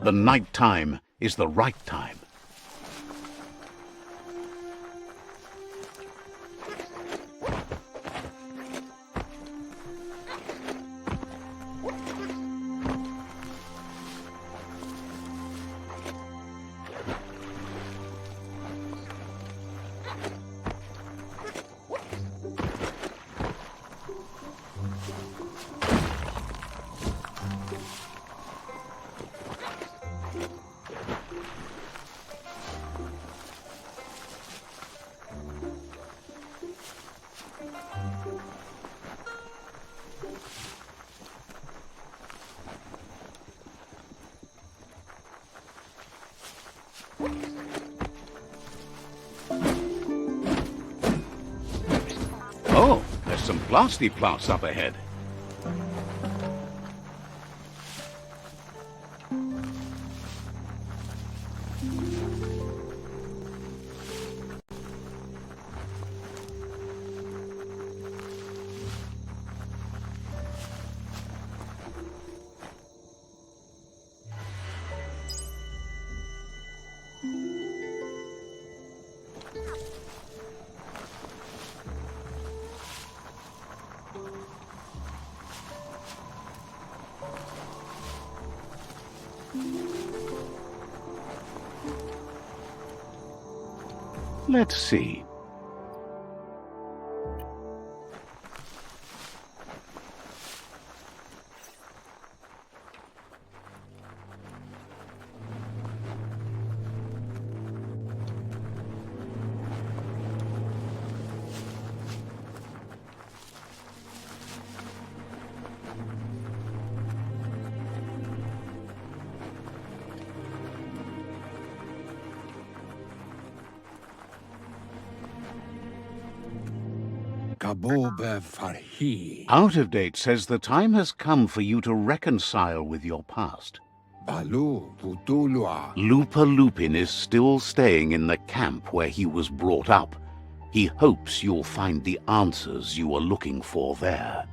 The night time is the right time. Oh, there's some blasty plants up ahead. Let's see. Out of Date says the time has come for you to reconcile with your past. Lupa-Lupin is still staying in the camp where he was brought up. He hopes you'll find the answers you are looking for there.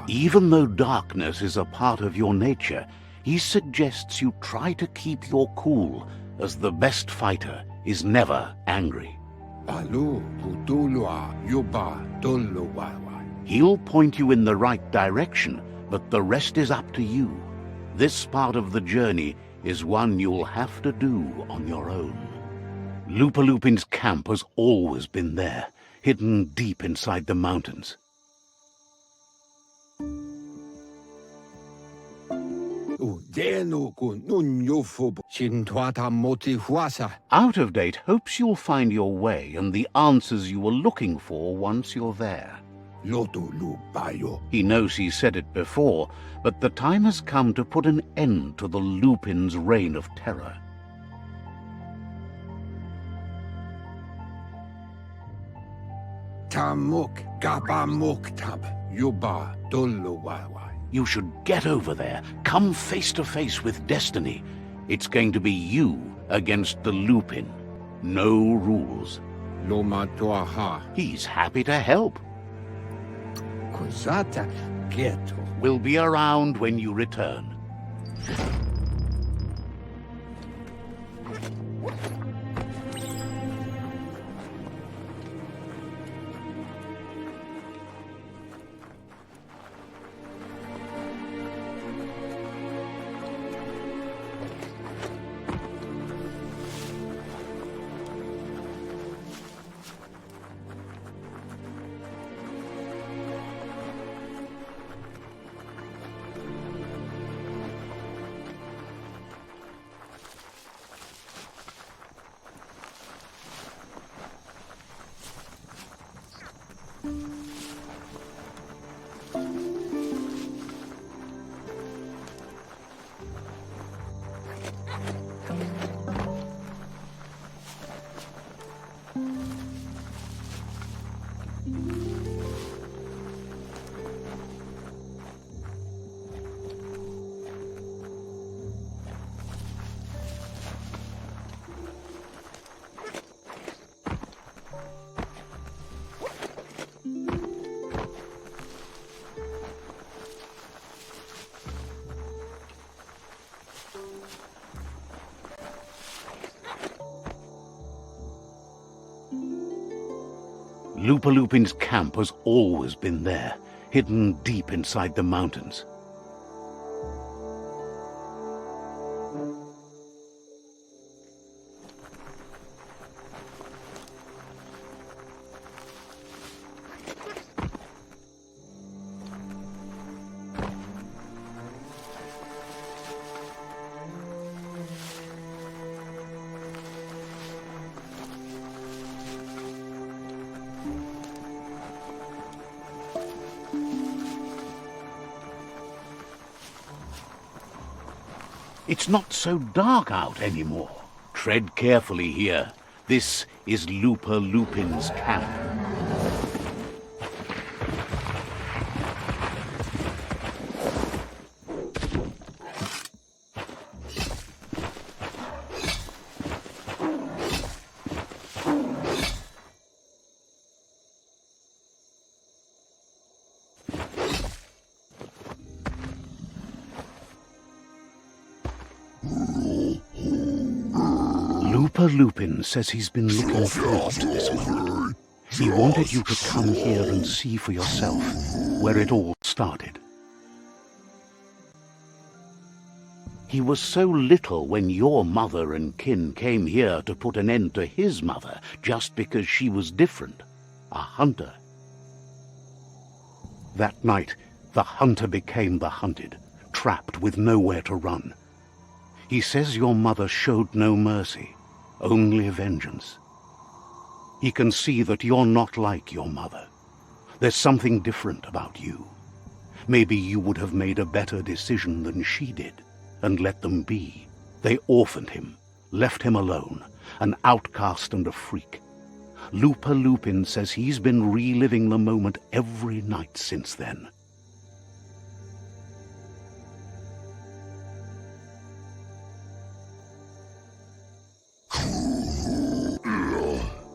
Even though darkness is a part of your nature, he suggests you try to keep your cool, as the best fighter is never angry. He'll point you in the right direction, but the rest is up to you. This part of the journey is one you'll have to do on your own. LUPA-LUPIN'S camp has always been there, hidden deep inside the mountains. Out of Date hopes you'll find your way and the answers you were looking for once you're there. He knows he said it before, but the time has come to put an end to the Lupin's reign of terror. You should get over there, come face to face with destiny. It's going to be you against the Lupin. No rules. He's happy to help. We'll be around when you return. LUPA-LUPIN'S camp has always been there, hidden deep inside the mountains. It's not so dark out anymore. Tread carefully here. This is LUPA-LUPIN'S camp. LUPA-LUPIN says he's been looking forward to this moment. He wanted you to come here and see for yourself where it all started. He was so little when your mother and kin came here to put an end to his mother just because she was different, a hunter. That night, the hunter became the hunted, trapped with nowhere to run. He says your mother showed no mercy, only vengeance. He can see that you're not like your mother. There's something different about you. Maybe you would have made a better decision than she did, and let them be. They orphaned him, left him alone, an outcast and a freak. LUPA-LUPIN says he's been reliving the moment every night since then.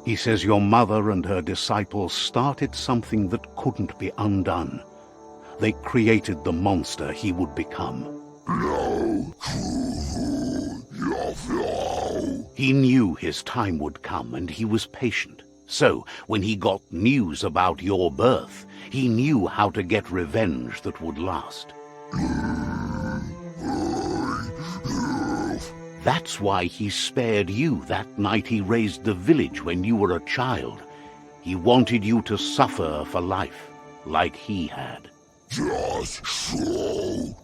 He says your mother and her disciples started something that couldn't be undone. They created the monster he would become. He knew his time would come, and he was patient. So, when he got news about your birth, he knew how to get revenge that would last. That's why he spared you that night he raised the village when you were a child. He wanted you to suffer for life, like he had. Just so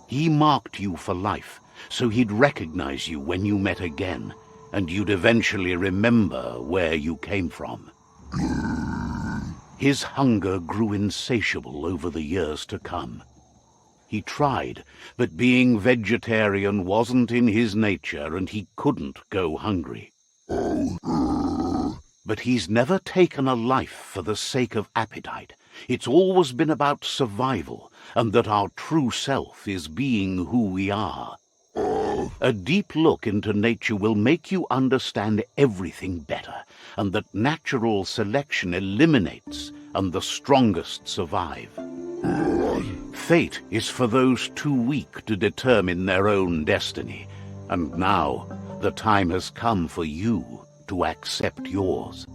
he marked you for life, so he'd recognize you when you met again, and you'd eventually remember where you came from. His hunger grew insatiable over the years to come. He tried, but being vegetarian wasn't in his nature, and he couldn't go hungry. But he's never taken a life for the sake of appetite. It's always been about survival, and that our true self is being who we are. A deep look into nature will make you understand everything better, and that natural selection eliminates, and the strongest survive. Fate is for those too weak to determine their own destiny, and now the time has come for you to accept yours.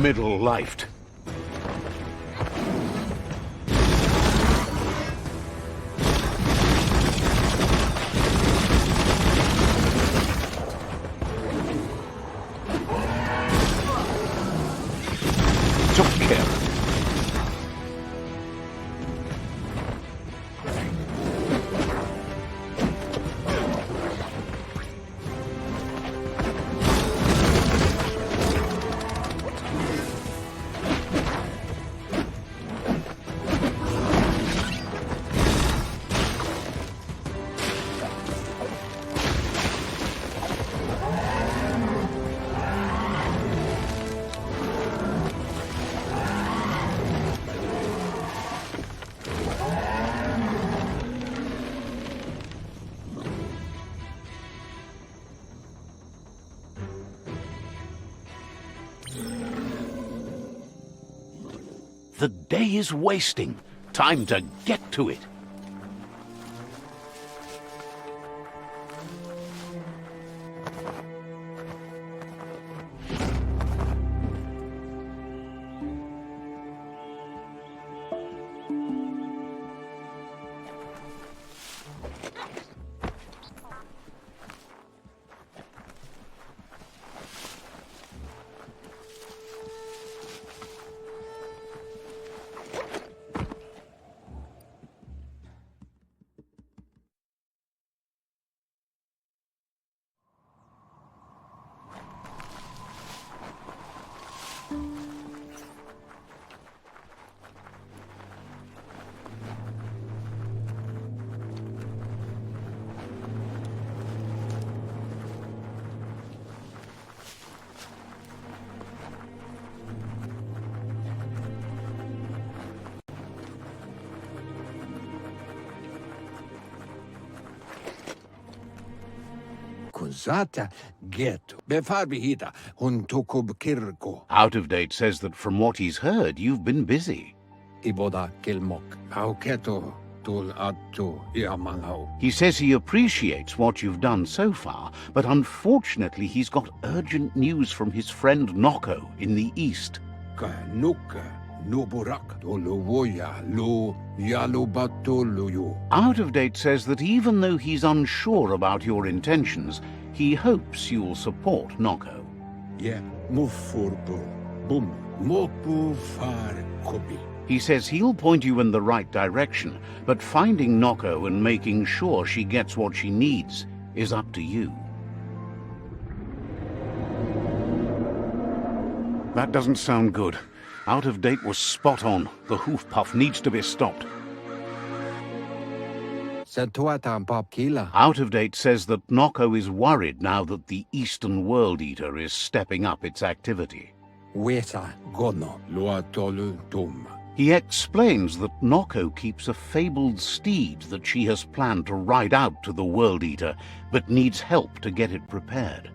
middle-lifed. Took care. The day is wasting. Time to get to it. Kuzata geto. Befarbihita huntukub kirko. Out of Date says that from what he's heard, you've been busy. Iboda kilmok. Auketo tul attu iamangau. He says he appreciates what you've done so far, but unfortunately he's got urgent news from his friend Noko in the east. Ka nuka nuburak toluvoya lu yalubatoluyu. Out of Date says that even though he's unsure about your intentions, he hopes you'll support Noko. Yeah, mufurbu. Bum. Mopu far kobi. He says he'll point you in the right direction, but finding Noko and making sure she gets what she needs is up to you. That doesn't sound good. Out of Date was spot on. The hoof puff needs to be stopped. Setuatan pop kila. Out of Date says that Noko is worried now that the Eastern World Eater is stepping up its activity. Wesa gono luatolu tum. He explains that Noko keeps a fabled steed that she has planned to ride out to the World Eater, but needs help to get it prepared.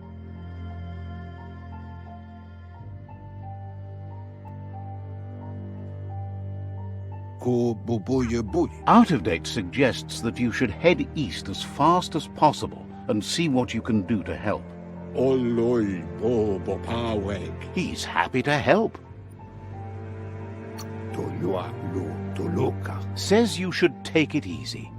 Out of Date suggests that you should head east as fast as possible and see what you can do to help. He's happy to help. Says you should take it easy.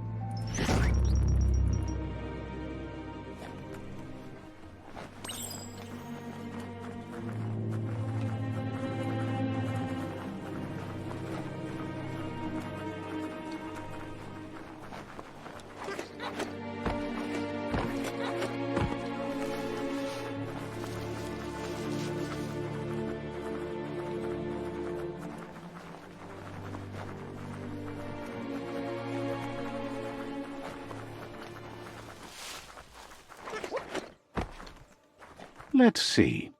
Let's see.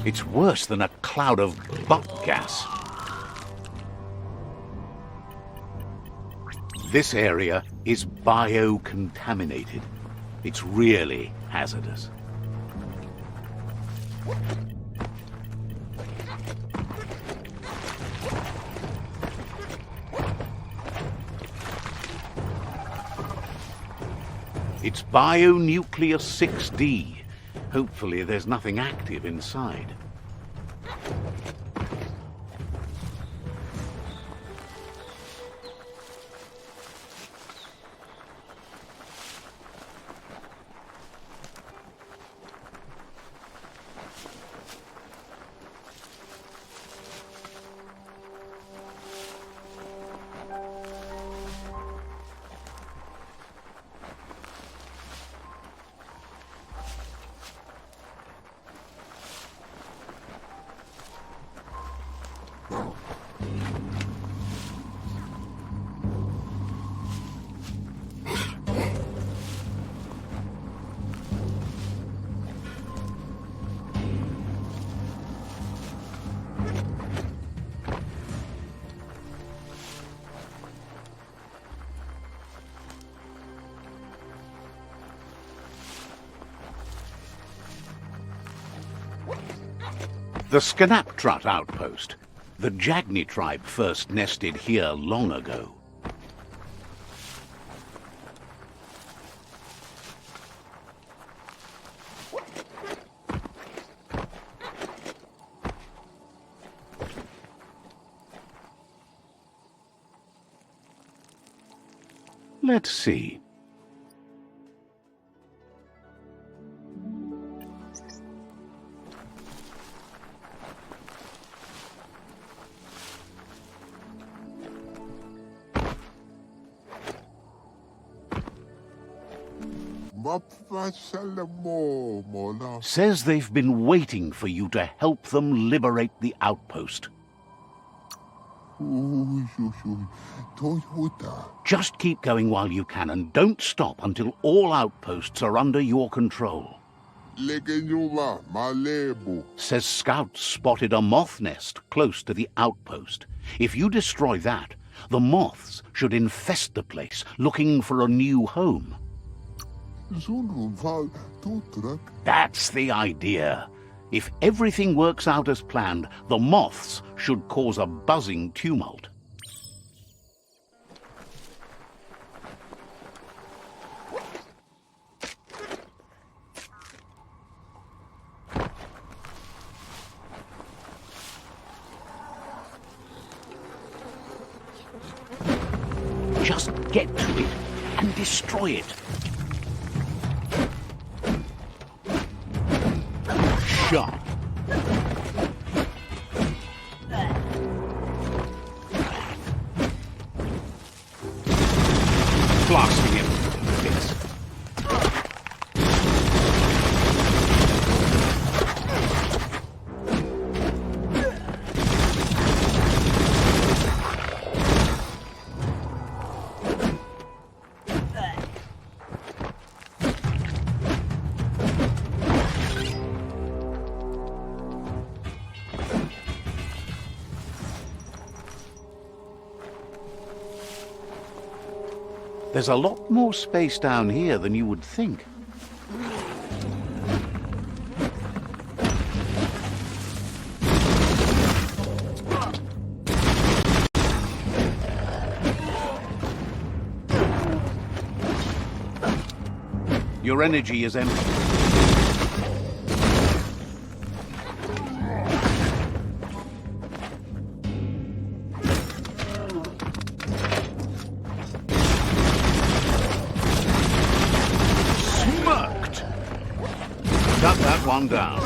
It's worse than a cloud of butt gas. This area is biocontaminated. It's really hazardous. It's Bionuclear 6D. Hopefully there's nothing active inside. The Scanaptrut outpost. The JAGNI tribe first nested here long ago. Let's see. Says they've been waiting for you to help them liberate the outpost. Just keep going while you can and don't stop until all outposts are under your control. Says scouts spotted a moth nest close to the outpost. If you destroy that, the moths should infest the place, looking for a new home. That's the idea. If everything works out as planned, the moths should cause a buzzing tumult. Just get to it and destroy it. Shot. Blasting him. Yes. There's a lot more space down here than you would think. Your energy is empty. Shut that one down.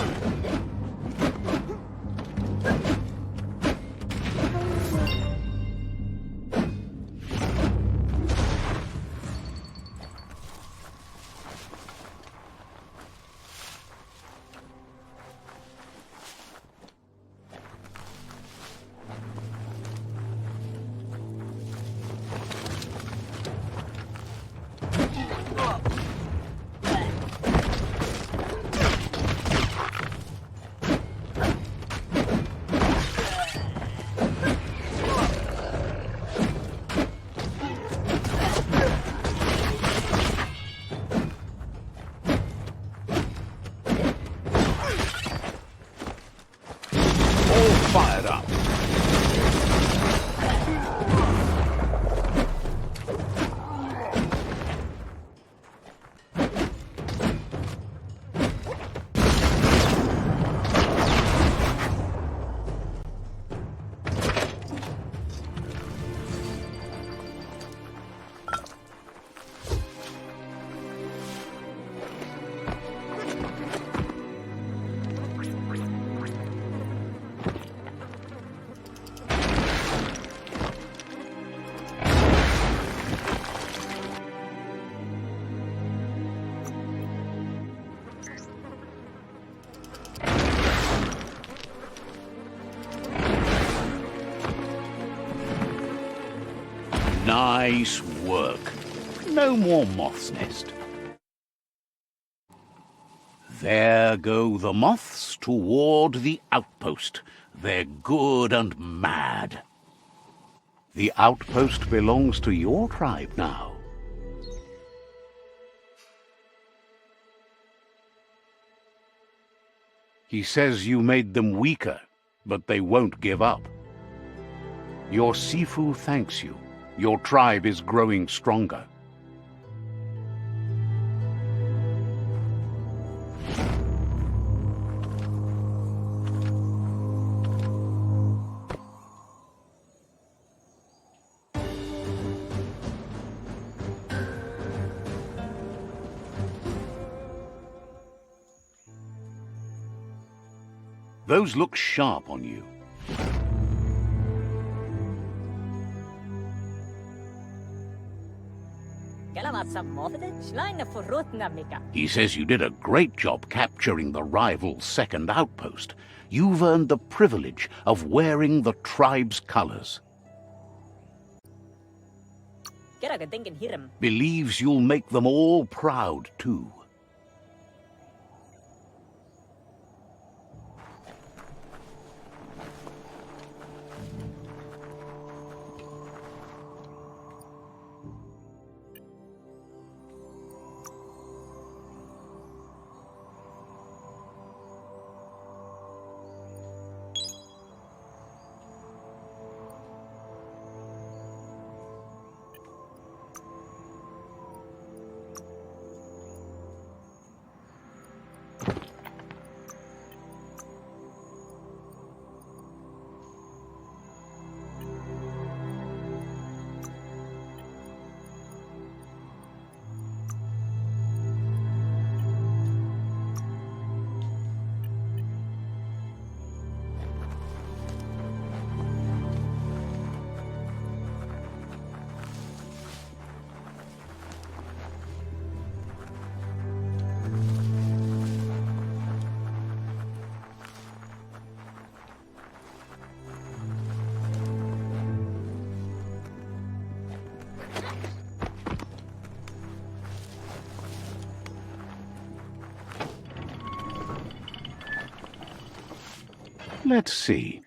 Nice work. No more moth's nest. There go the moths toward the outpost. They're good and mad. The outpost belongs to your tribe now. He says you made them weaker, but they won't give up. Your Sifu thanks you. Your tribe is growing stronger. Those look sharp on you. He says you did a great job capturing the rival's second outpost. You've earned the privilege of wearing the tribe's colors. Believes you'll make them all proud, too. Let's see.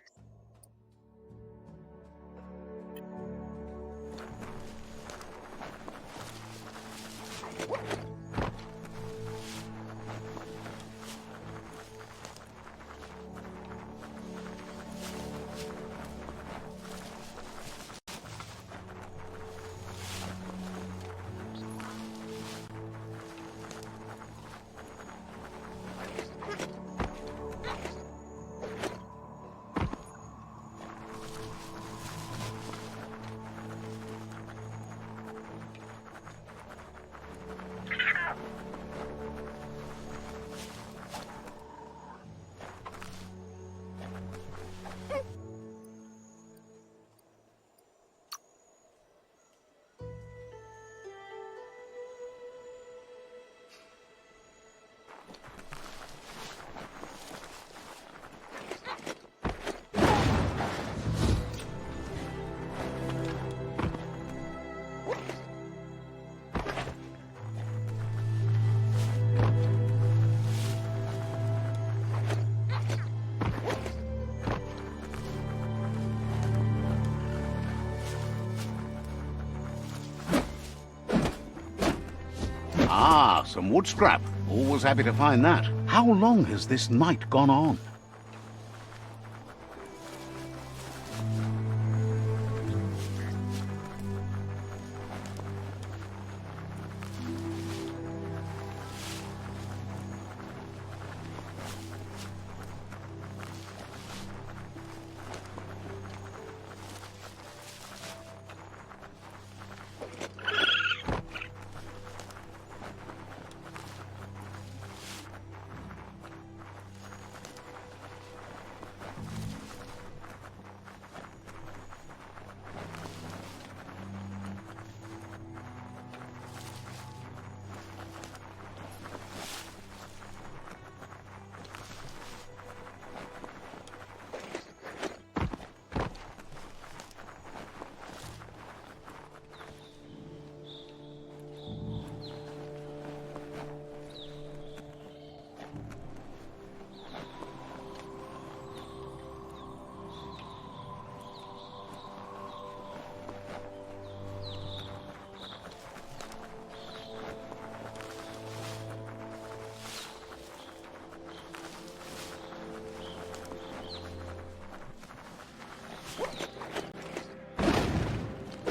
Ah, some wood scrap. Always happy to find that. How long has this night gone on?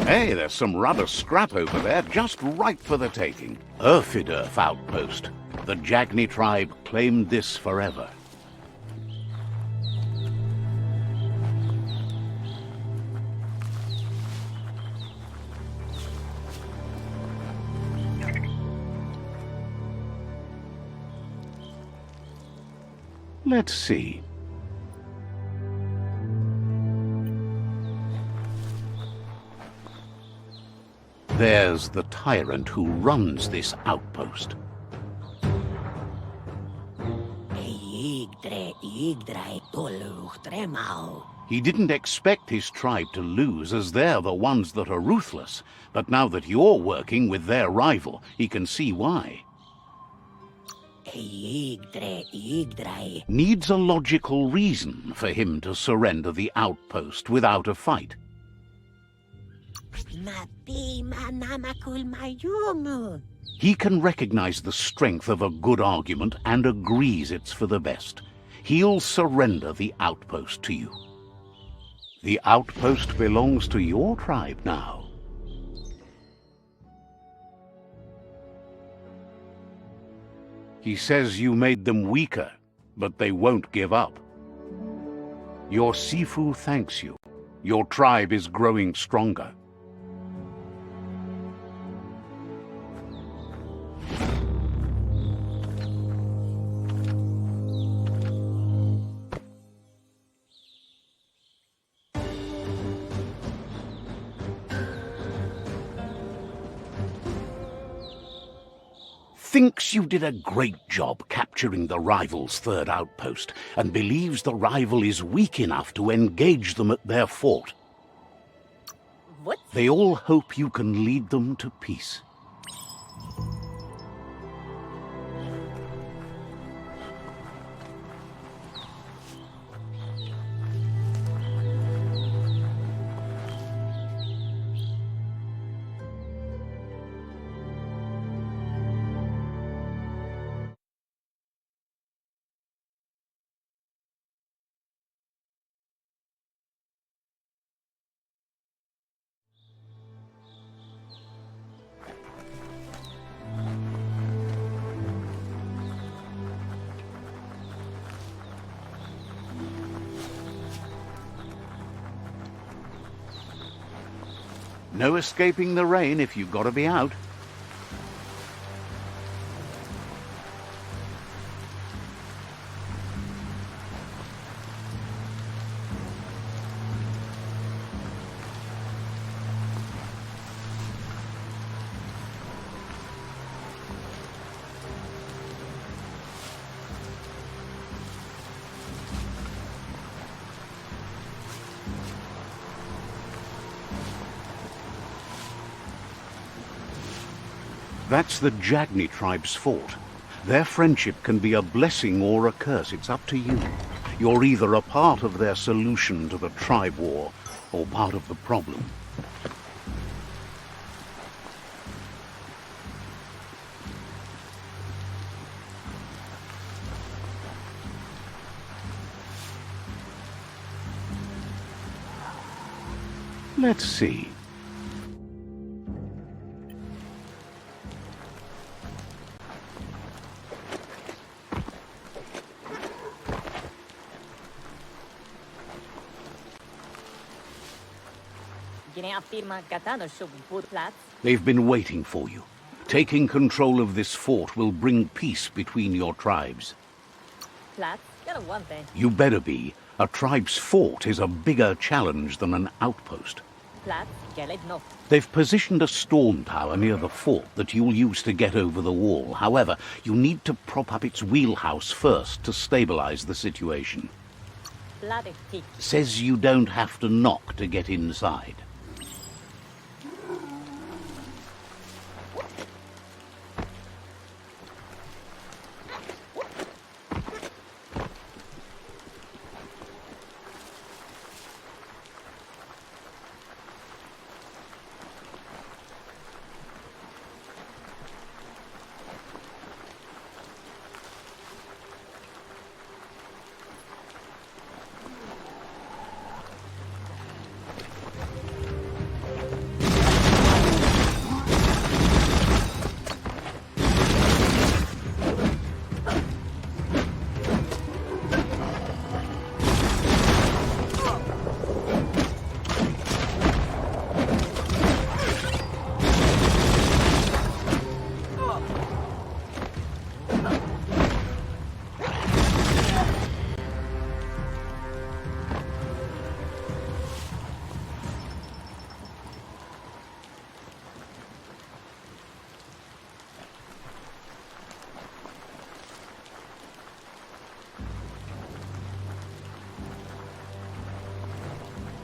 Hey, there's some rubber scrap over there, just right for the taking. Urfidurf outpost. The JAGNI tribe claimed this forever. Let's see. There's the tyrant who runs this outpost. He didn't expect his tribe to lose, as they're the ones that are ruthless. But now that you're working with their rival, he can see why. Needs a logical reason for him to surrender the outpost without a fight. He can recognize the strength of a good argument and agrees it's for the best. He'll surrender the outpost to you. The outpost belongs to your tribe now. He says you made them weaker, but they won't give up. Your Sifu thanks you. Your tribe is growing stronger. Thinks you did a great job capturing the rival's third outpost, and believes the rival is weak enough to engage them at their fort. What? They all hope you can lead them to peace. No escaping the rain if you've got to be out. That's the JAGNI tribe's fort. Their friendship can be a blessing or a curse. It's up to you. You're either a part of their solution to the tribe war, or part of the problem. Let's see. They've been waiting for you. Taking control of this fort will bring peace between your tribes. You better be. A tribe's fort is a bigger challenge than an outpost. They've positioned a storm tower near the fort that you'll use to get over the wall. However, you need to prop up its wheelhouse first to stabilize the situation. Says you don't have to knock to get inside.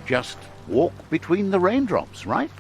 Just walk between the raindrops, right?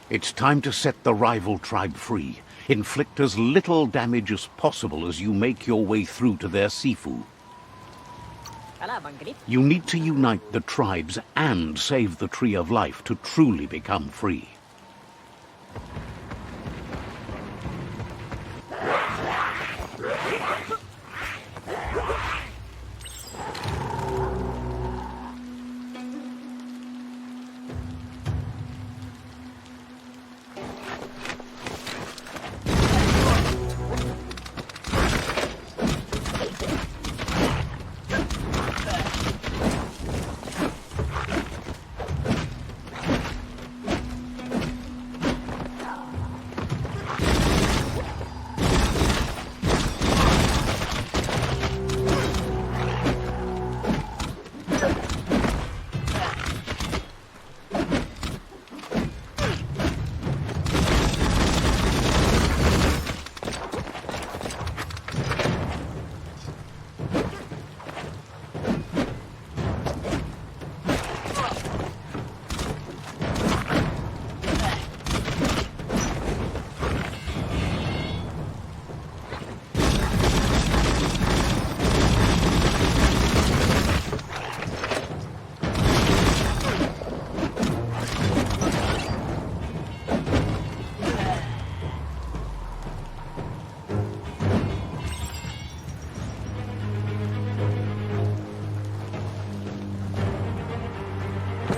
It's time to set the rival tribe free. Inflict as little damage as possible as you make your way through to their Sifu. You need to unite the tribes and save the Tree of Life to truly become free.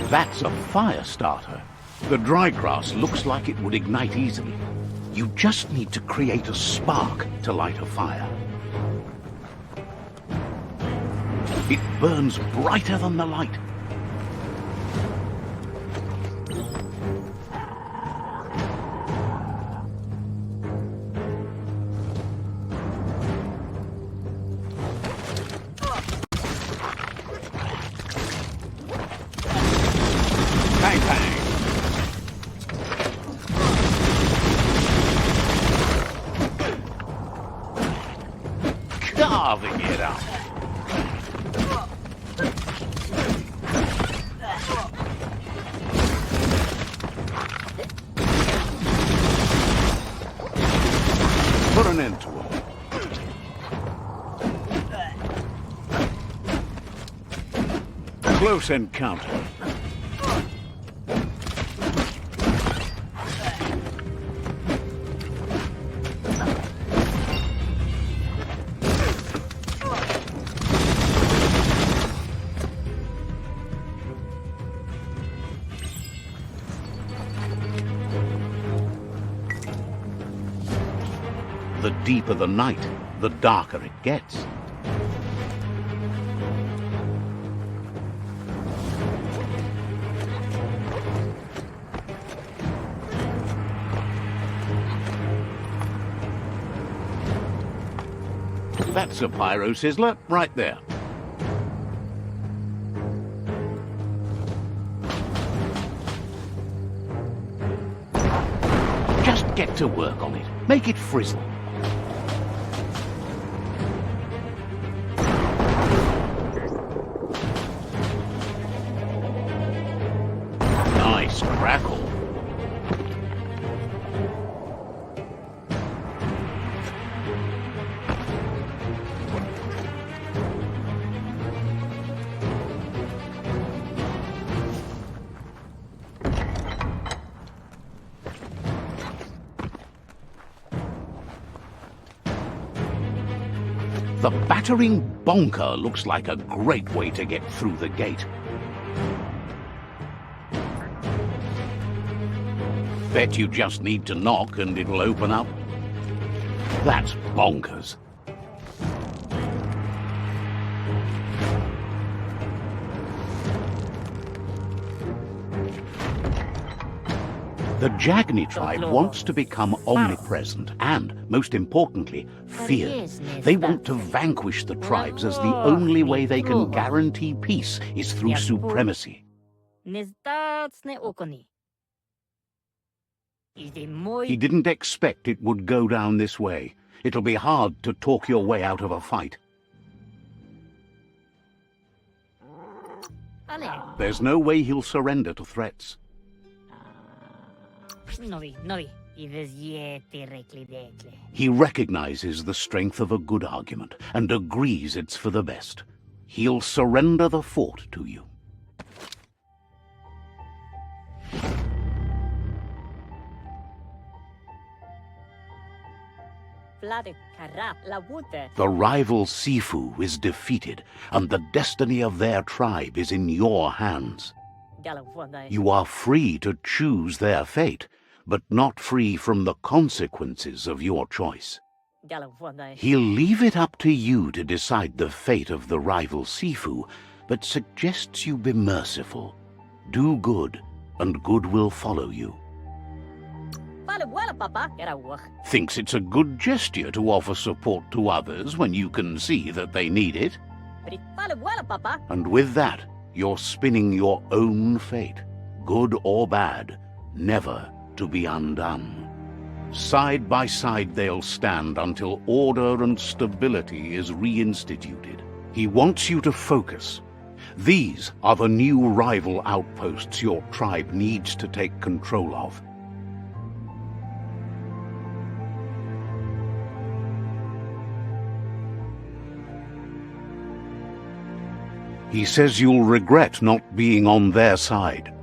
That's a fire starter. The dry grass looks like it would ignite easily. You just need to create a spark to light a fire. It burns brighter than the light. Bang, bang. Carving it up. Put an end to it. Close encounter. The deeper the night, the darker it gets. That's a pyro sizzler right there. Just get to work on it. Make it frizzle. Nice crackle. The battering bonker looks like a great way to get through the gate. Bet you just need to knock and it'll open up. That's bonkers. The JAGNI tribe wants to become omnipresent and, most importantly, feared. They want to vanquish the tribes as the only way they can guarantee peace is through supremacy. He didn't expect it would go down this way. It'll be hard to talk your way out of a fight. There's no way he'll surrender to threats. He recognizes the strength of a good argument and agrees it's for the best. He'll surrender the fort to you. The rival Sifu is defeated, and the destiny of their tribe is in your hands. You are free to choose their fate, but not free from the consequences of your choice. He'll leave it up to you to decide the fate of the rival Sifu, but suggests you be merciful. Do good, and good will follow you. Thinks it's a good gesture to offer support to others when you can see that they need it. And with that, you're spinning your own fate, good or bad, never to be undone. Side by side they'll stand until order and stability is reinstituted. He wants you to focus. These are the new rival outposts your tribe needs to take control of. He says you'll regret not being on their side.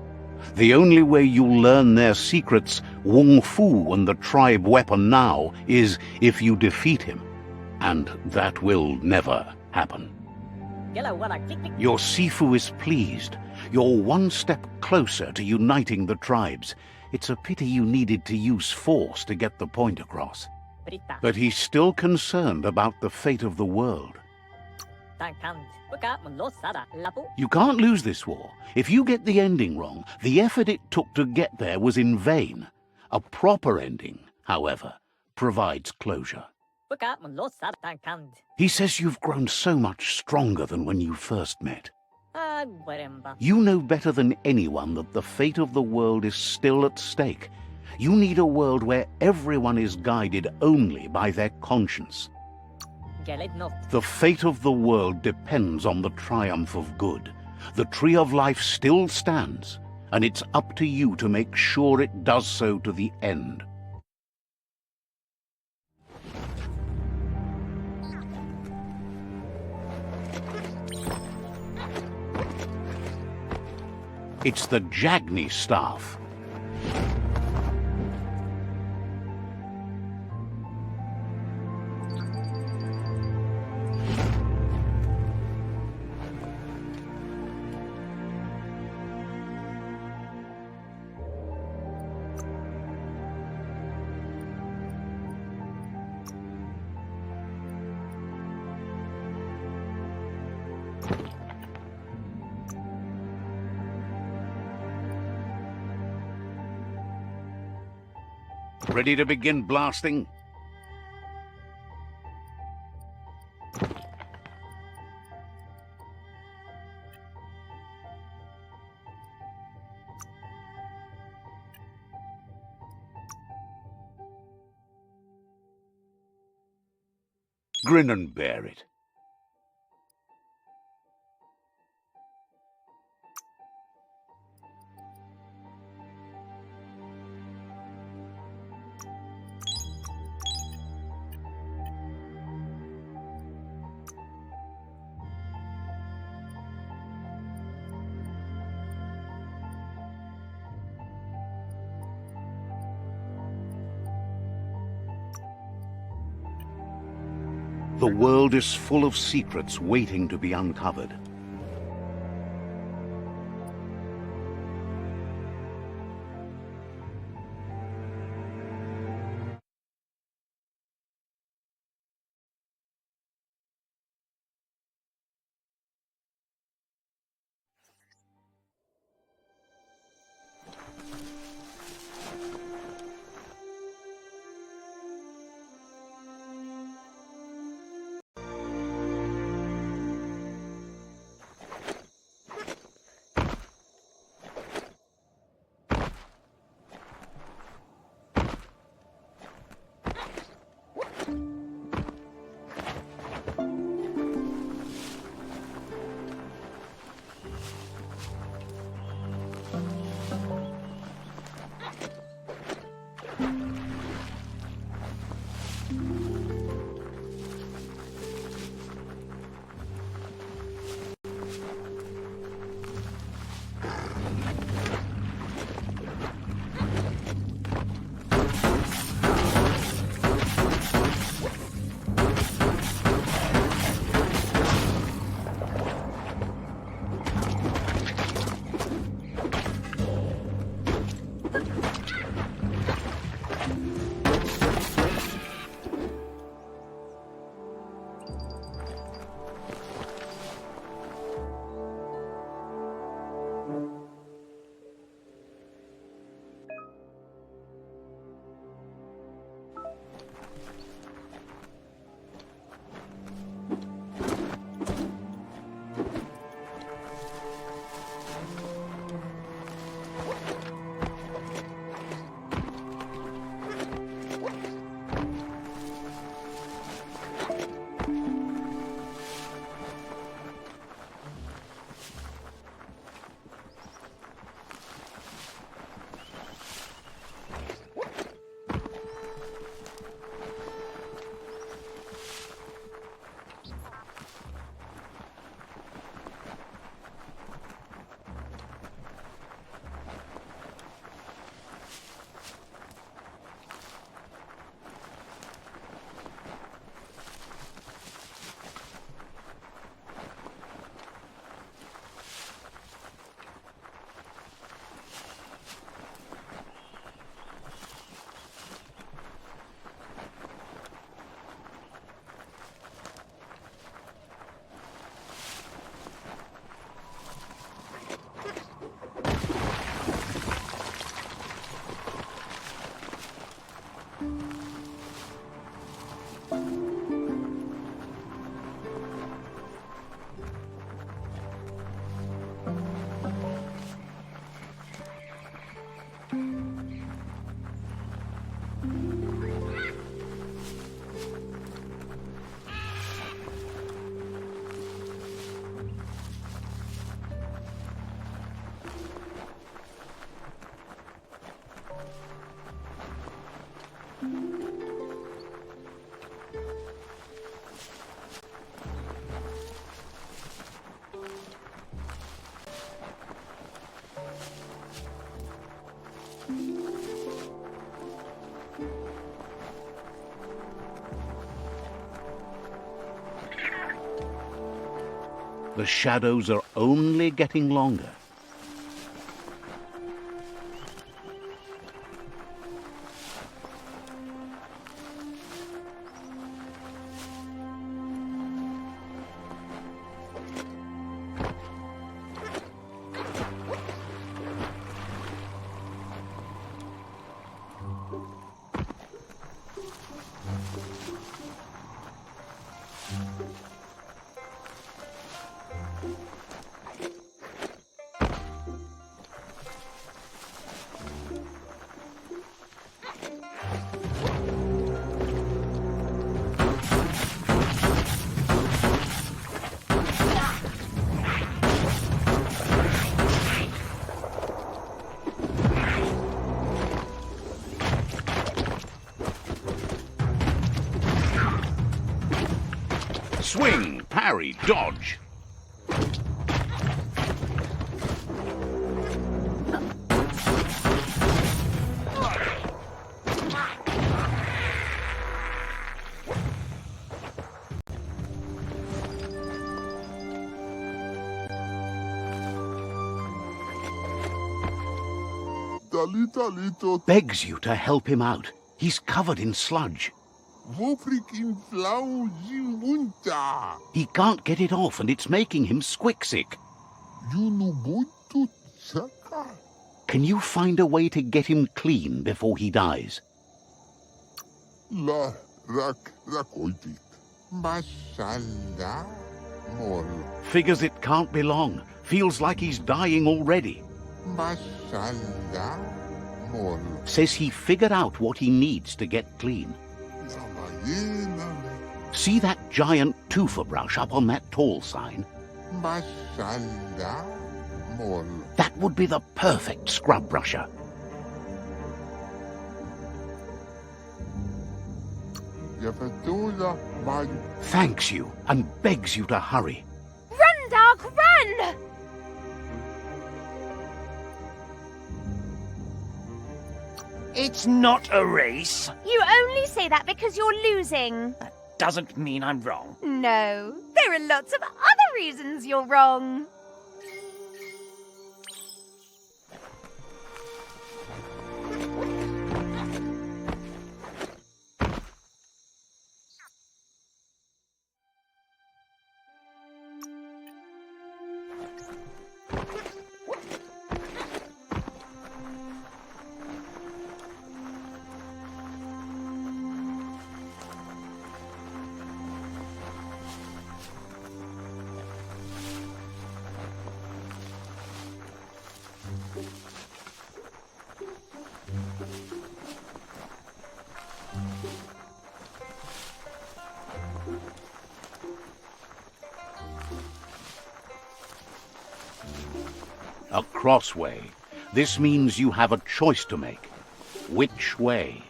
The only way you'll learn their secrets, Wung Fu and the tribe weapon now, is if you defeat him. And that will never happen. Your Sifu is pleased. You're one step closer to uniting the tribes. It's a pity you needed to use force to get the point across. But he's still concerned about the fate of the world. You can't lose this war. If you get the ending wrong, the effort it took to get there was in vain. A proper ending, however, provides closure. He says you've grown so much stronger than when you first met. You know better than anyone that the fate of the world is still at stake. You need a world where everyone is guided only by their conscience. The fate of the world depends on the triumph of good. The tree of life still stands, and it's up to you to make sure it does so to the end. It's the JAGNI staff. Ready to begin blasting? Grin and bear it. The world is full of secrets waiting to be uncovered. The shadows are only getting longer. Swing, parry, dodge. Begs you to help him out. He's covered in sludge. He can't get it off and it's making him squick-sick. Can you find a way to get him clean before he dies? Figures it can't be long. Feels like he's dying already. Says he figured out what he needs to get clean. See that giant tufa brush up on that tall sign? That would be the perfect scrub brusher. Thanks you and begs you to hurry. Run, Dark, run! It's not a race. You only say that because you're losing. That doesn't mean I'm wrong. No, there are lots of other reasons you're wrong. A crossway. This means you have a choice to make. Which way?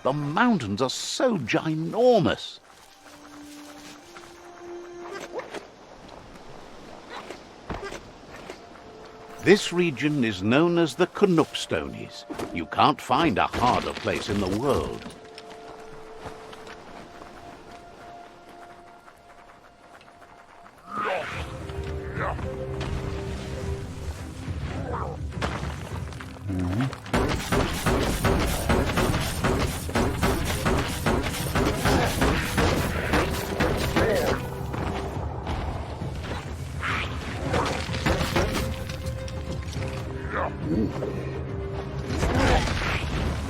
The mountains are so ginormous. This region is known as the Canuckstonies. You can't find a harder place in the world.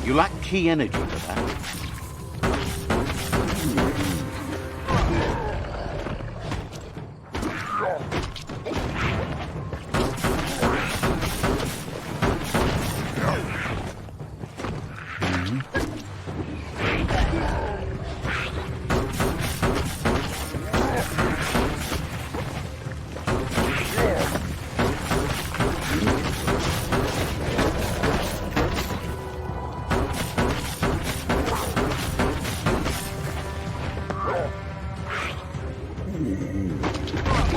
You lack key energy for that.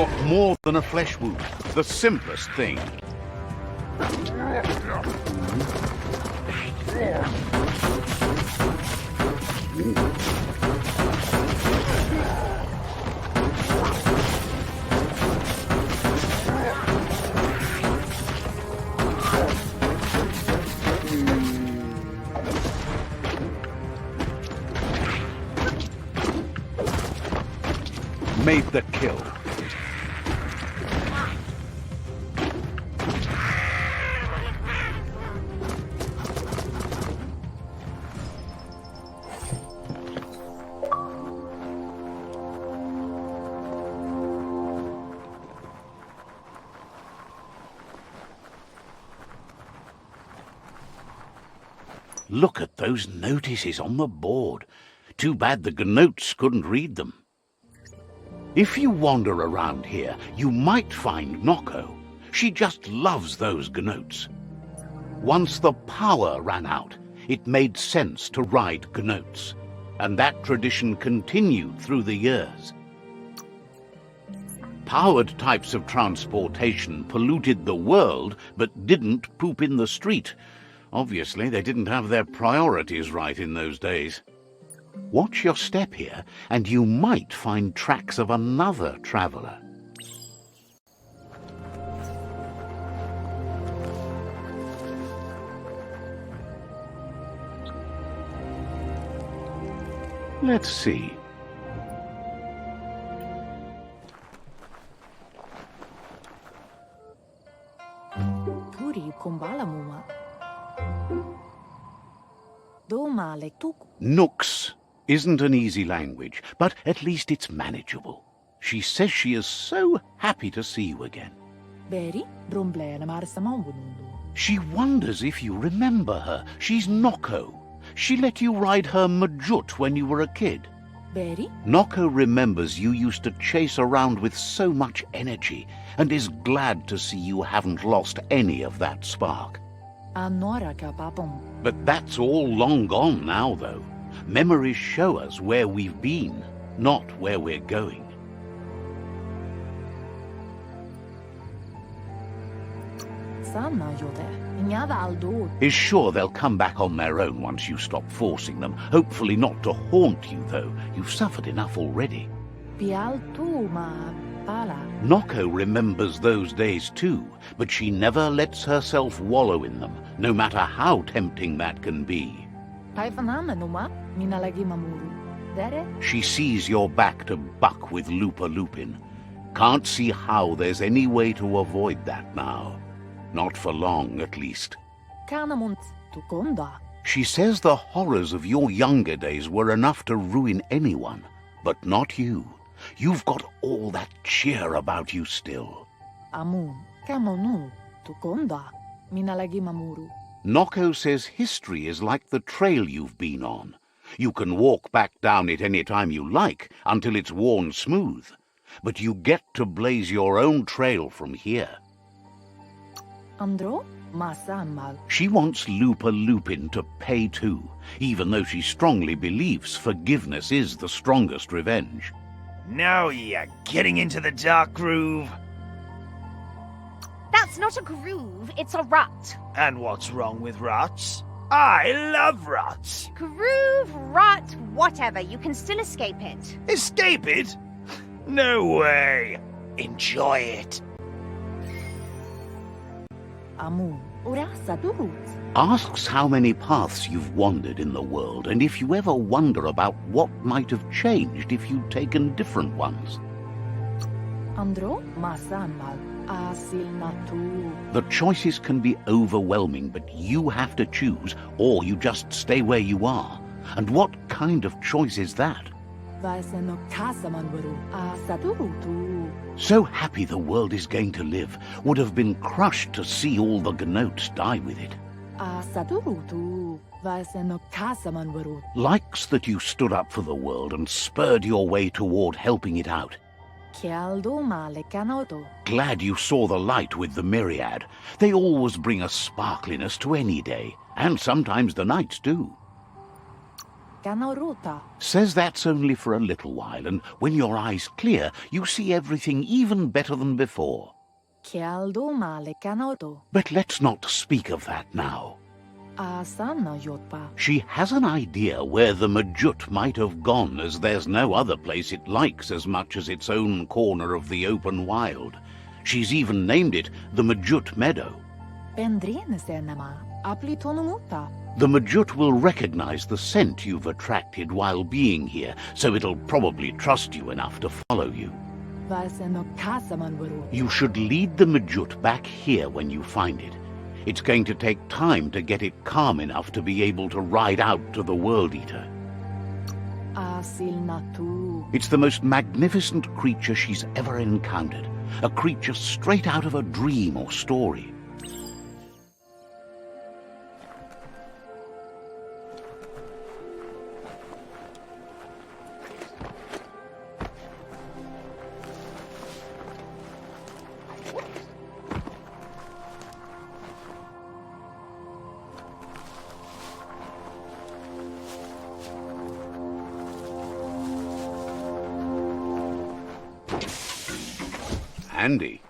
Got more than a flesh wound. The simplest thing. Made the kill. Look at those notices on the board. Too bad the Gnotes couldn't read them. If you wander around here, you might find Noko. She just loves those Gnotes. Once the power ran out, it made sense to ride Gnotes, and that tradition continued through the years. Powered types of transportation polluted the world, but didn't poop in the street. Obviously, they didn't have their priorities right in those days. Watch your step here, and you might find tracks of another traveler. Let's see. Nooks isn't an easy language, but at least it's manageable. She says she is so happy to see you again. She wonders if you remember her. She's Noko. She let you ride her MJUT when you were a kid. Noko remembers you used to chase around with so much energy and is glad to see you haven't lost any of that spark. But that's all long gone now, though. Memories show us where we've been, not where we're going. Is sure they'll come back on their own once you stop forcing them. Hopefully not to haunt you, though. You've suffered enough already. Noko remembers those days too, but she never lets herself wallow in them, no matter how tempting that can be. She sees you're back to buck with LUPA-LUPIN. Can't see how there's any way to avoid that now. Not for long, at least. She says the horrors of your younger days were enough to ruin anyone, but not you. You've got all that cheer about you still. Amun, kamonu, tukonda, minalagi mamuru. Noko says history is like the trail you've been on. You can walk back down it any time you like until it's worn smooth. But you get to blaze your own trail from here. Andro, masamal. She wants Lupa-Lupin to pay too, even though she strongly believes forgiveness is the strongest revenge. Now you're getting into the dark groove. That's not a groove, it's a rut. And what's wrong with ruts? I love ruts. Groove, rut, whatever, you can still escape it. Escape it? No way. Enjoy it. Amun, urasa durut. Asks how many paths you've wandered in the world, and if you ever wonder about what might have changed if you'd taken different ones. Andro, masamal, asil natu. The choices can be overwhelming, but you have to choose, or you just stay where you are. And what kind of choice is that? Vaiseno kasaman waru, asadurutu. So happy the world is going to live, would have been crushed to see all the gnotes die with it. Asadurutu, vaiseno kasaman waru. Likes that you stood up for the world and spurred your way toward helping it out. Kialdo male kanoto. Glad you saw the light with the myriad. They always bring a sparkliness to any day, and sometimes the nights do. Kanoruta. Says that's only for a little while, and when your eyes clear, you see everything even better than before. Kialdo male kanoto. But let's not speak of that now. Asana yotpa. She has an idea where the MJUT might have gone, as there's no other place it likes as much as its own corner of the open wild. She's even named it the MJUT Meadow. Pendrine senama, aplitonumuta. The MJUT will recognize the scent you've attracted while being here, so it'll probably trust you enough to follow you. Vaiseno kasaman waru. You should lead the MJUT back here when you find it. It's going to take time to get it calm enough to be able to ride out to the World Eater. Asil natu. It's the most magnificent creature she's ever encountered. A creature straight out of a dream or story. Handy.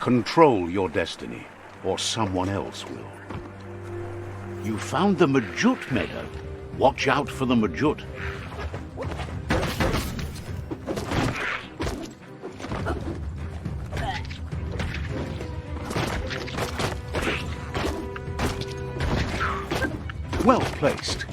Control your destiny, or someone else will. You found the MJUT Meadow. Watch out for the MJUT. Well placed.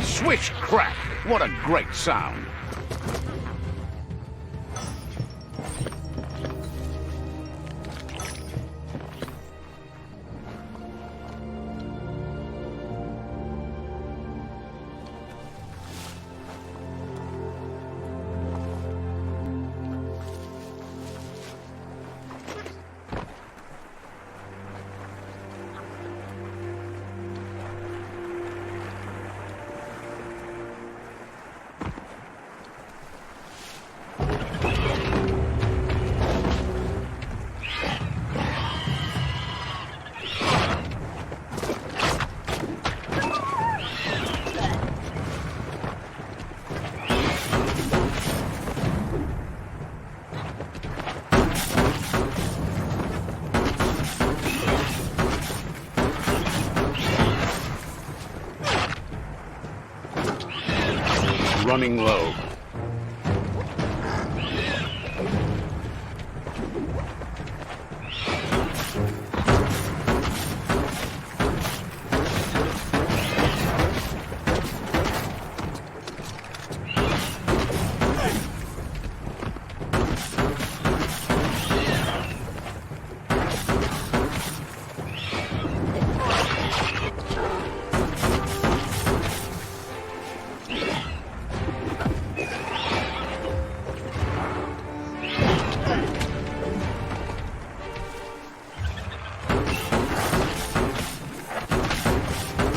Swish crack! What a great sound! running low.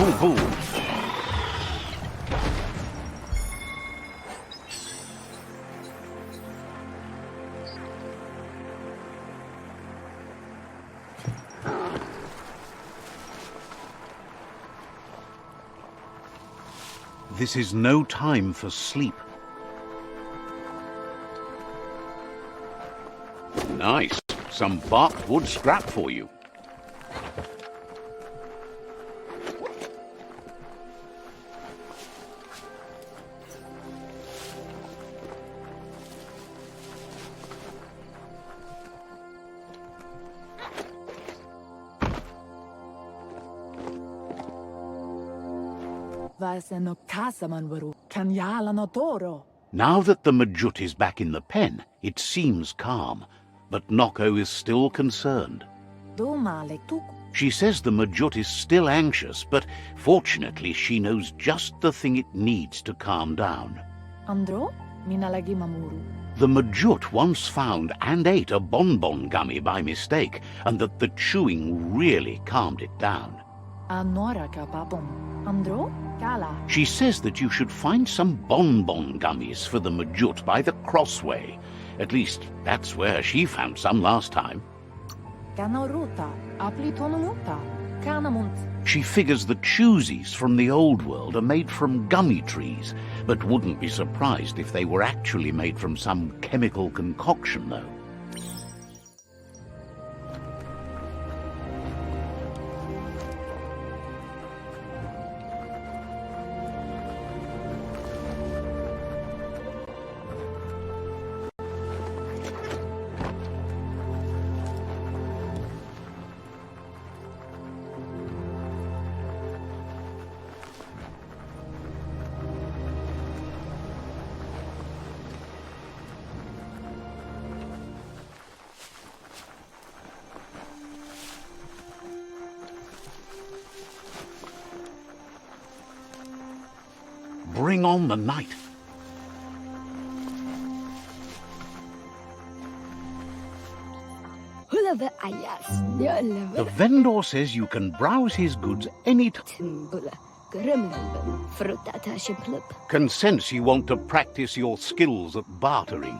Boom, boom. This is no time for sleep. Nice. Some barked wood scrap for you. Now that the MJUT is back in the pen, it seems calm, but Noko is still concerned. She says the MJUT is still anxious, but fortunately she knows just the thing it needs to calm down. The MJUT once found and ate a bonbon gummy by mistake, and that the chewing really calmed it down. She says that you should find some bonbon gummies for the MJUT by the crossway. At least, that's where she found some last time. She figures the choosies from the old world are made from gummy trees, but wouldn't be surprised if they were actually made from some chemical concoction, though. Bring on the night. The vendor says you can browse his goods anytime. Can sense you want to practice your skills at bartering.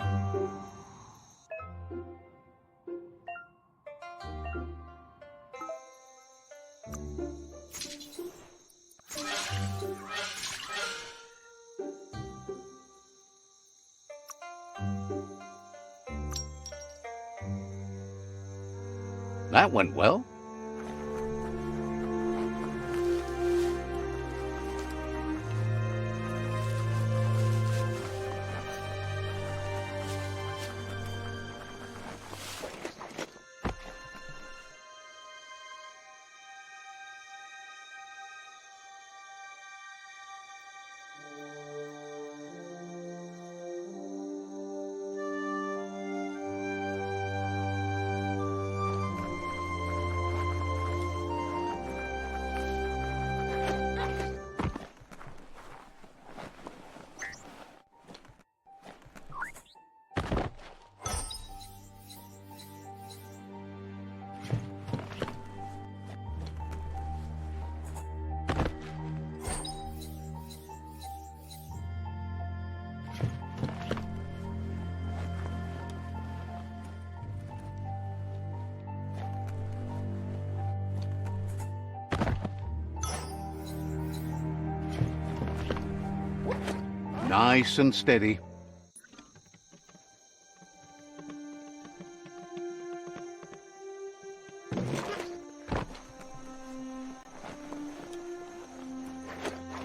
That went well. Nice and steady.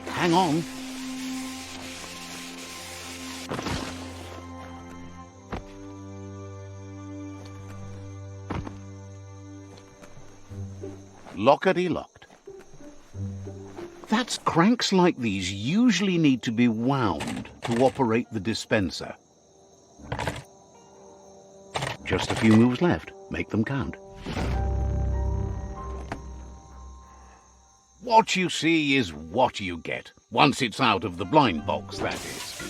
Hang on. Lockety-locked. That's cranks like these usually need to be wound to operate the dispenser. Just a few moves left. Make them count. What you see is what you get, once it's out of the blind box, that is.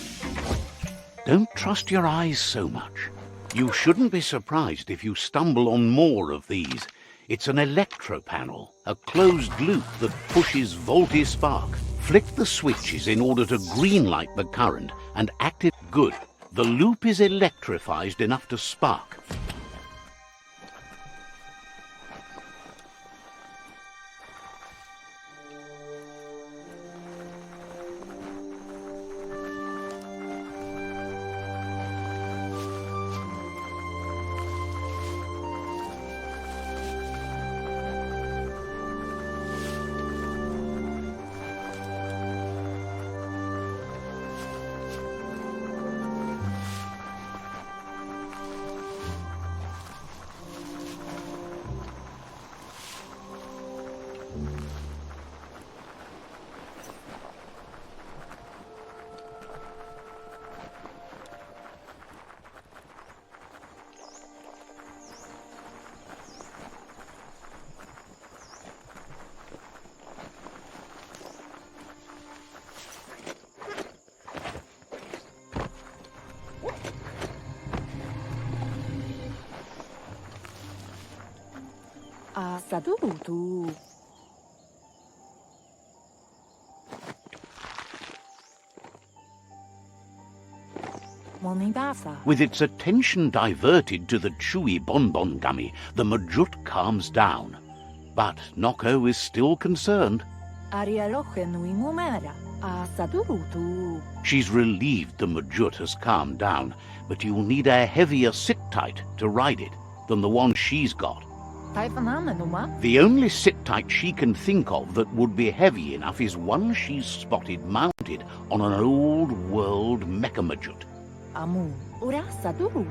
Don't trust your eyes so much. You shouldn't be surprised if you stumble on more of these. It's an electropanel, a closed loop that pushes voltage spark. Flick the switches in order to greenlight the current and activate. Good. The loop is electrified enough to spark. Sadutu. Monidasa. With its attention diverted to the chewy bonbon gummy, the MJUT calms down. But Noko is still concerned. Arialoche nui mumera. Sadutu. She's relieved the MJUT has calmed down, but you'll need a heavier sit-tight to ride it than the one she's got. The only sit-tight she can think of that would be heavy enough is one she's spotted mounted on an old-world mecha-MJUT. Amu, ura sadut.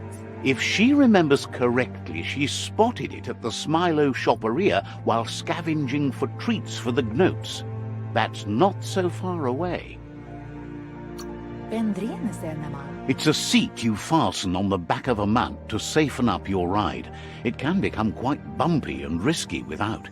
If she remembers correctly, she spotted it at the Smilo Shopperia while scavenging for treats for the gnotes. That's not so far away. It's a seat you fasten on the back of a mount to safeten up your ride. It can become quite bumpy and risky without.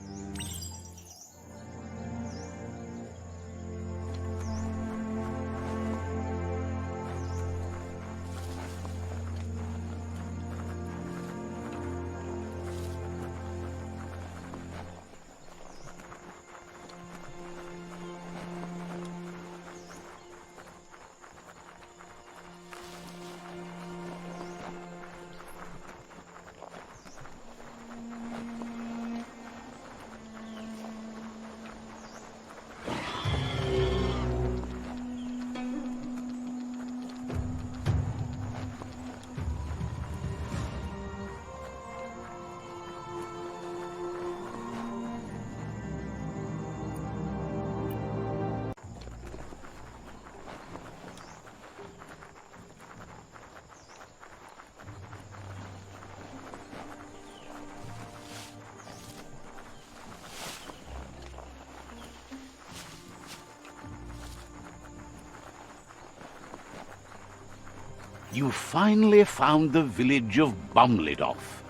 You finally found the village of Bumlidoff.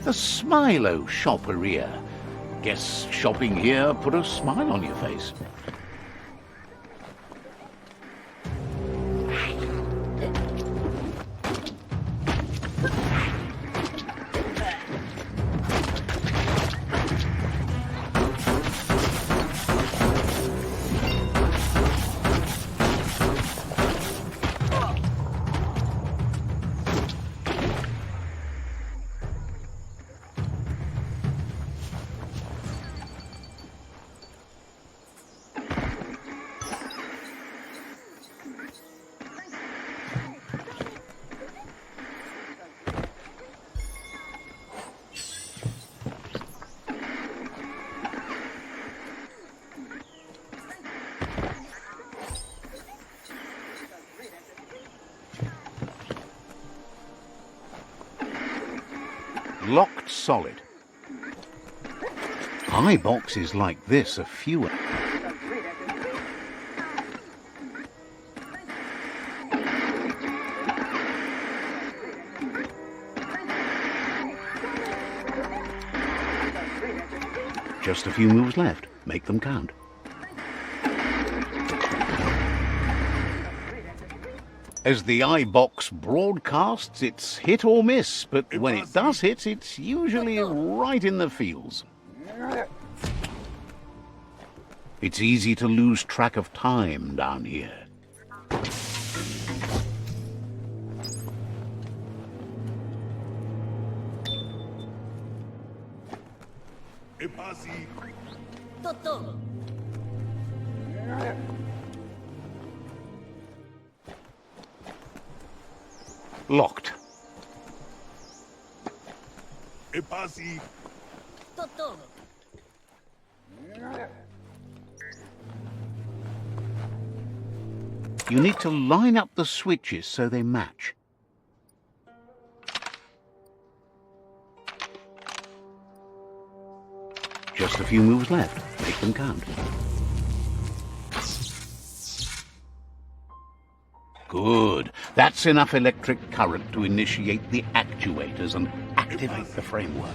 The Smilo Shopperia. Guess shopping here put a smile on your face. Locked solid. High boxes like this are fewer. Just a few moves left. Make them count. As the iBox broadcasts, it's hit or miss, but when it does hit, it's usually right in the feels. It's easy to lose track of time down here. Locked. You need to line up the switches so they match. Just a few moves left. Make them count. Good. That's enough electric current to initiate the actuators and activate the framework.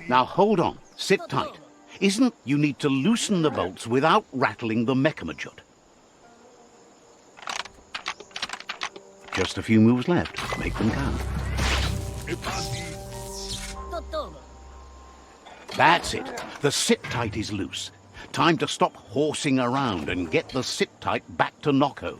Now hold on, sit tight. Isn't you need to loosen the bolts without rattling the MJUT. Just a few moves left, make them count. That's it, the sit tight is loose. Time to stop horsing around and get the sit tight back to Noko.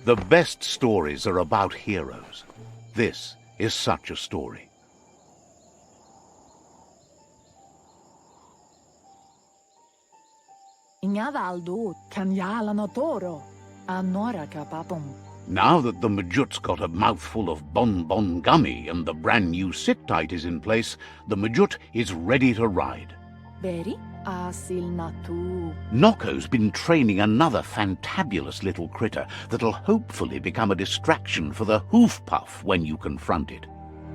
The best stories are about heroes. This is such a story. Inyavaldu kanyalano toro. Anora kapapum. Now that the MJUT's got a mouthful of bonbon gummy and the brand new sit-tight is in place, the MJUT is ready to ride. Beri asil natu. Nocco's been training another fantabulous little critter that'll hopefully become a distraction for the hoof puff when you confront it.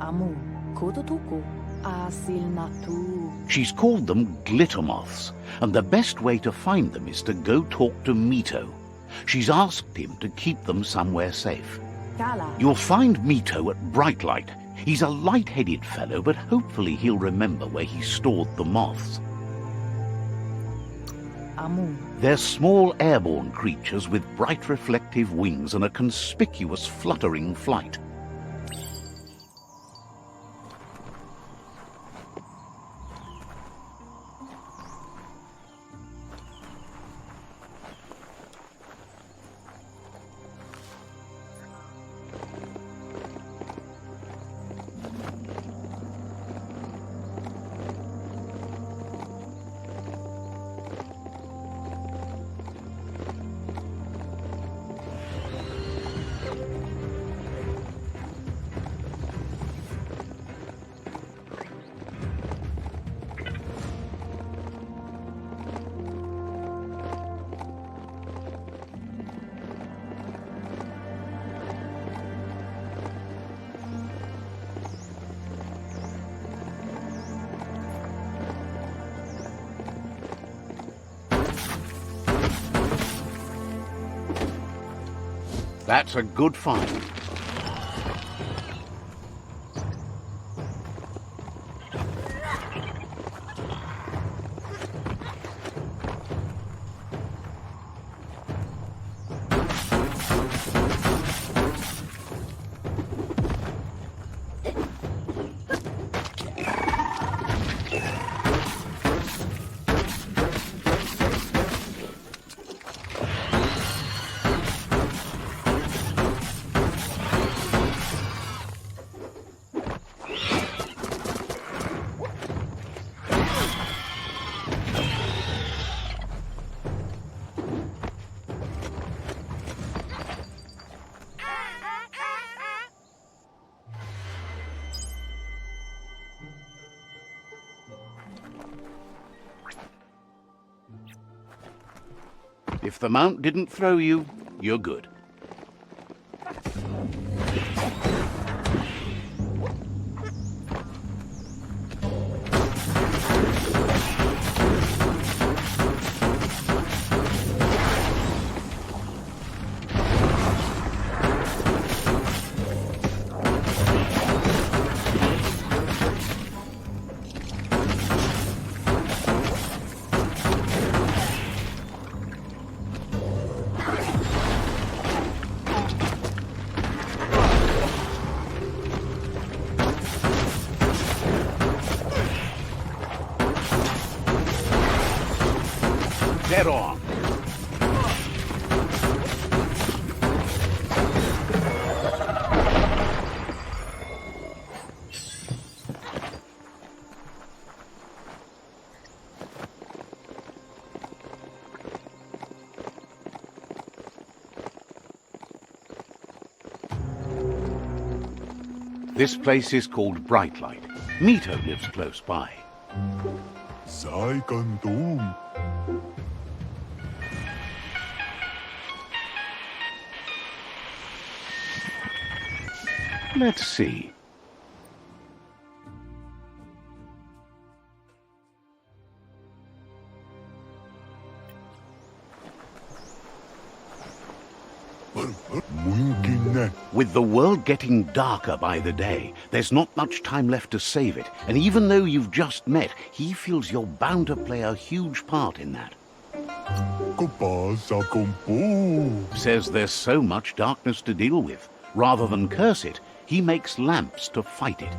Amu kototuku asil natu. She's called them glitter moths, and the best way to find them is to go talk to Mito. She's asked him to keep them somewhere safe. Kala. You'll find Mito at Bright Light. He's a light-headed fellow, but hopefully he'll remember where he stored the moths. Amu. They're small airborne creatures with bright reflective wings and a conspicuous fluttering flight. That's a good find. If the mount didn't throw you, you're good. Dead on. This place is called Bright Light. Mito lives close by. Sai Kantum. Let's see. With the world getting darker by the day, there's not much time left to save it. And even though you've just met, he feels you're bound to play a huge part in that. Says there's so much darkness to deal with. Rather than curse it, he makes lamps to fight it.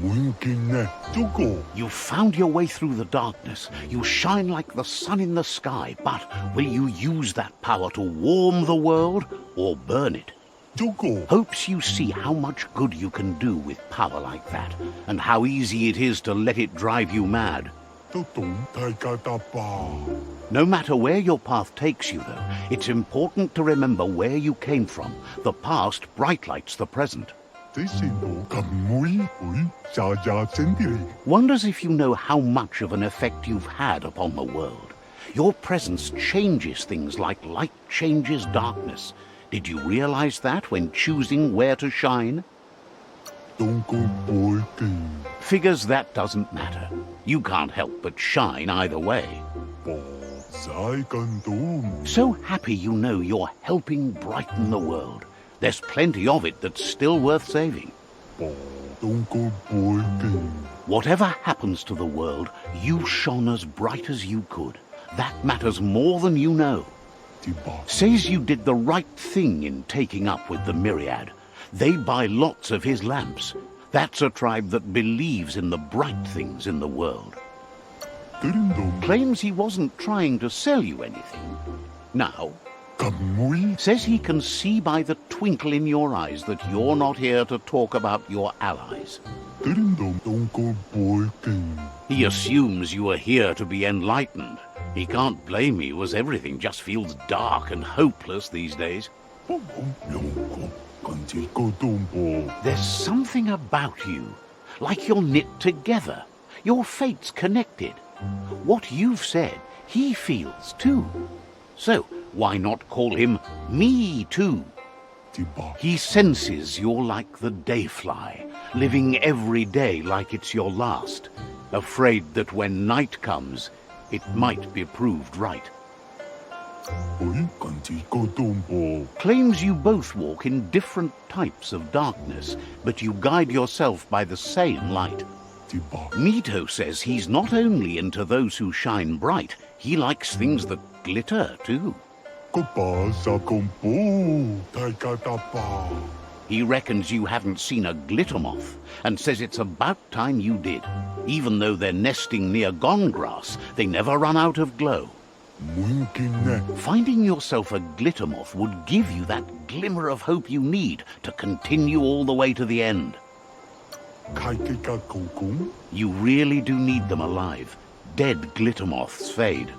Mungkin na Tuko. You've found your way through the darkness. You shine like the sun in the sky, but will you use that power to warm the world or burn it? Tuko. Hopes you see how much good you can do with power like that, and how easy it is to let it drive you mad. Totong taikatapa. No matter where your path takes you, though, it's important to remember where you came from. The past bright lights the present. Tesindo kamui ui saja sendiri. Wonders if you know how much of an effect you've had upon the world. Your presence changes things like light changes darkness. Did you realize that when choosing where to shine? Tongko boikin. Figures that doesn't matter. You can't help but shine either way. Po sai kantum. So happy you know you're helping brighten the world. There's plenty of it that's still worth saving. Po tongko boikin. Whatever happens to the world, you shone as bright as you could. That matters more than you know. Tiba. Says you did the right thing in taking up with the Myriad. They buy lots of his lamps. That's a tribe that believes in the bright things in the world. Terindom. Claims he wasn't trying to sell you anything. Now, Kamui. says he can see by the twinkle in your eyes that you're not here to talk about your allies. Terindom tongko boikin. He assumes you are here to be enlightened. He can't blame you, as everything just feels dark and hopeless these days. Yongko kantiko tombo. There's something about you, like you're knit together. Your fate's connected. What you've said, he feels too. So, why not call him Me Too? Tiba. He senses you're like the dayfly, living every day like it's your last, afraid that when night comes, it might be proved right. Oi kantiko tombo. Claims you both walk in different types of darkness, but you guide yourself by the same light. Tiba. Mito says he's not only into those who shine bright, he likes things that glitter too. Kopa sa kompo. Taikatapa. He reckons you haven't seen a glitter moth, and says it's about time you did. Even though they're nesting near gone grass, they never run out of glow. Mungkin na. Finding yourself a glitter moth would give you that glimmer of hope you need to continue all the way to the end. Kaikika kokung. You really do need them alive. Dead glitter moths fade.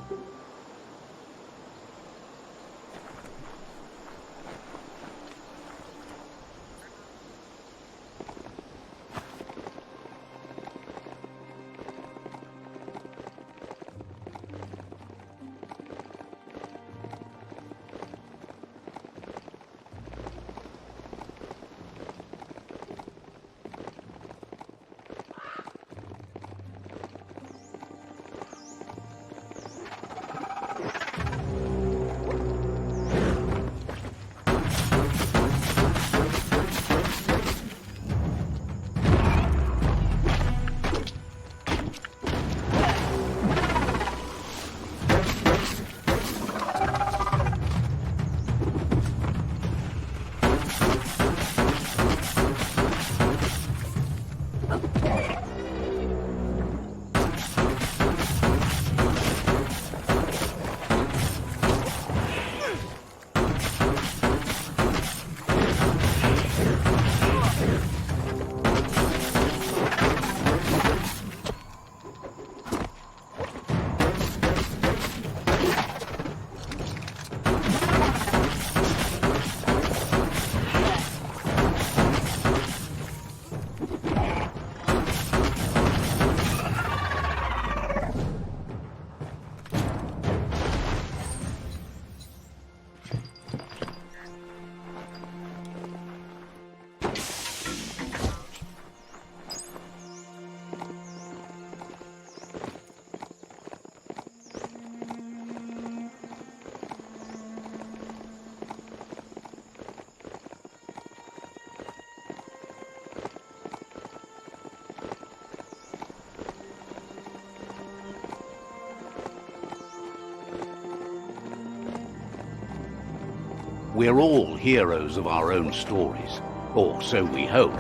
We're all heroes of our own stories, or so we hope.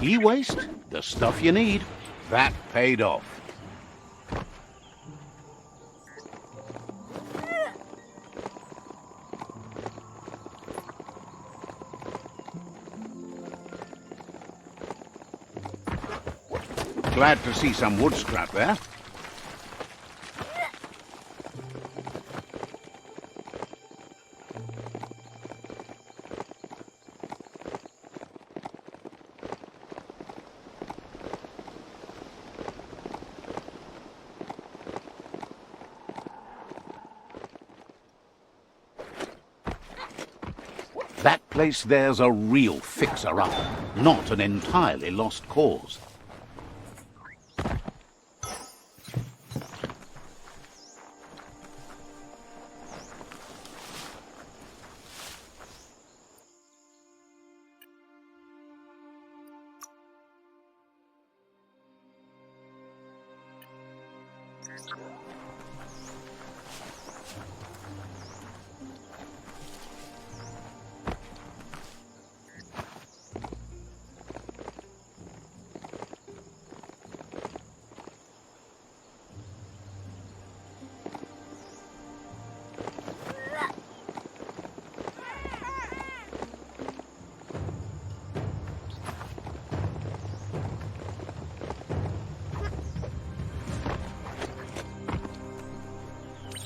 E-waste, the stuff you need. That paid off. Glad to see some wood scrap there. That place there's a real fixer-up, not an entirely lost cause.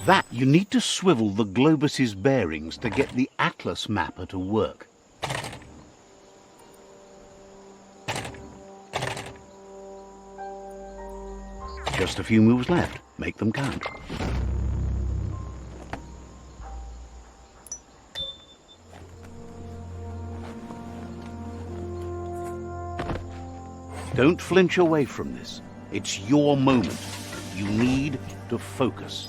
That, you need to swivel the globus's bearings to get the atlas mapper to work. Just a few moves left. Make them count. Don't flinch away from this. It's your moment. You need to focus.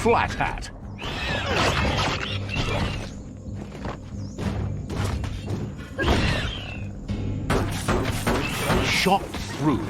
Flat hat. Shot through.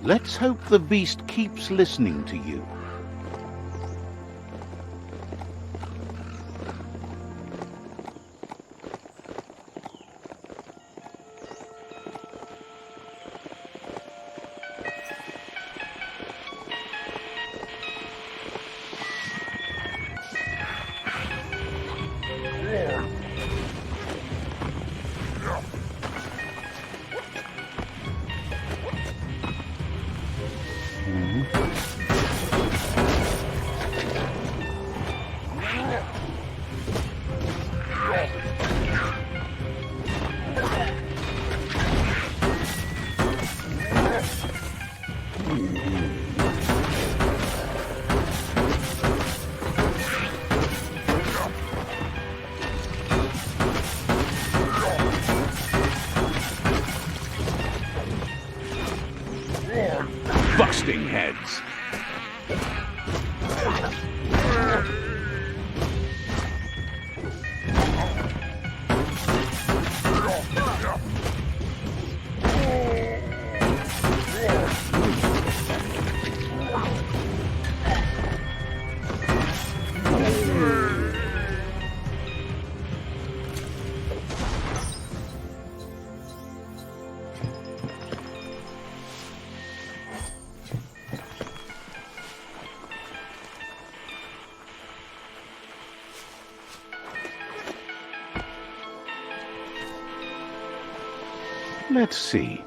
Let's hope the beast keeps listening to you. Busting heads. Let's see.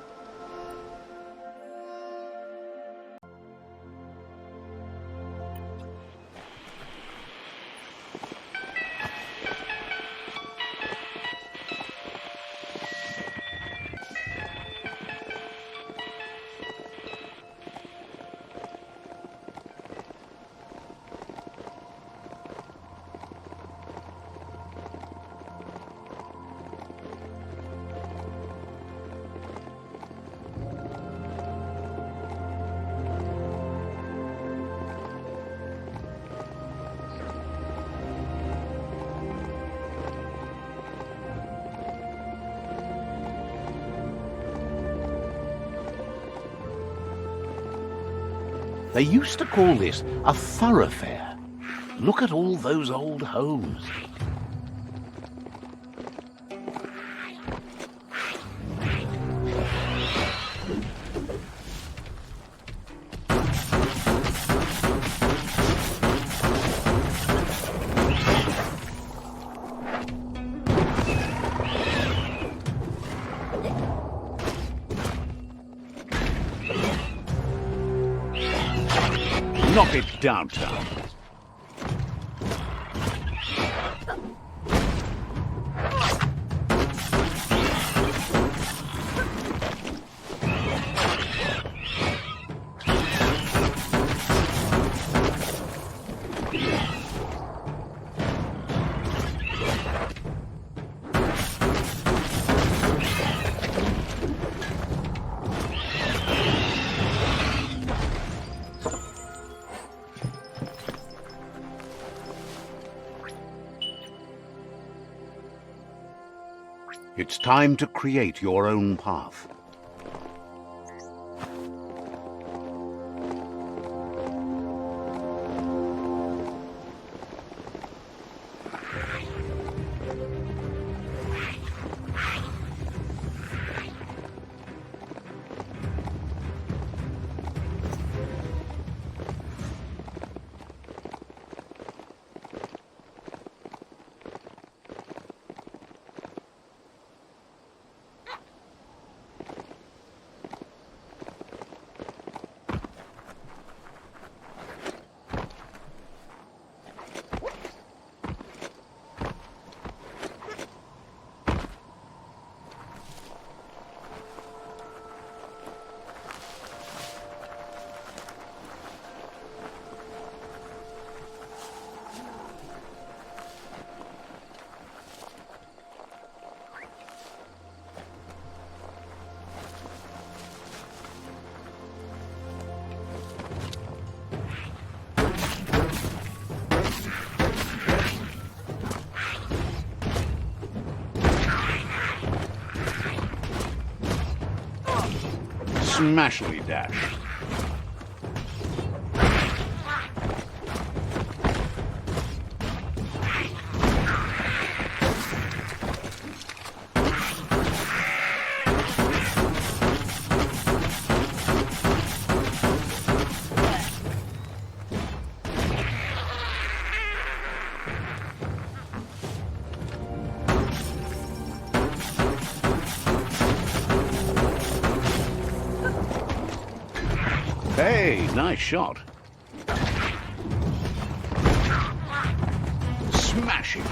They used to call this a thoroughfare. Look at all those old homes. Knock it downtown. It's time to create your own path. Smashly dash. Hey, nice shot. Smashing.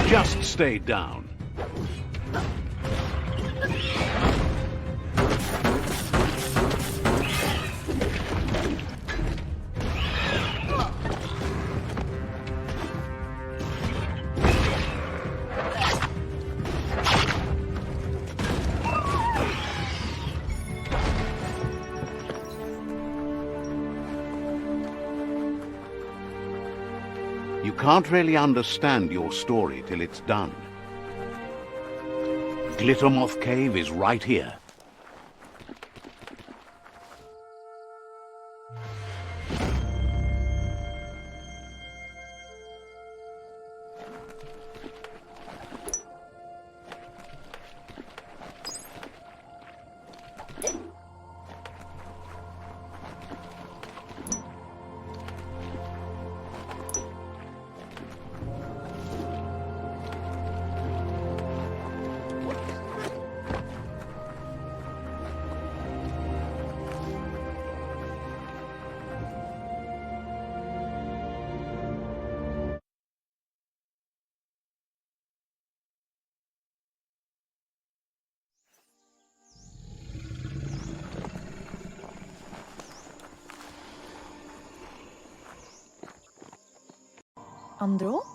Just stay down. You can't really understand your story till it's done. Glittermoth Cave is right here. Andro?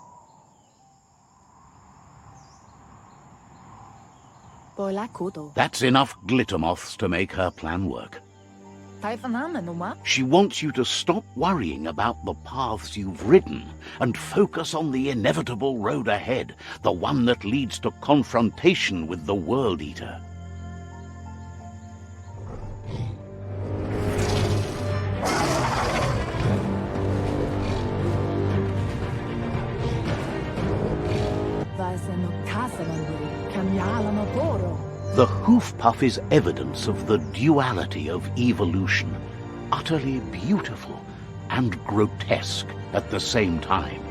Boila kudo. That's enough glittermoths to make her plan work. Taifanamenuma. She wants you to stop worrying about the paths you've ridden and focus on the inevitable road ahead, the one that leads to confrontation with the World Eater. The hoof puff is evidence of the duality of evolution, utterly beautiful and grotesque at the same time.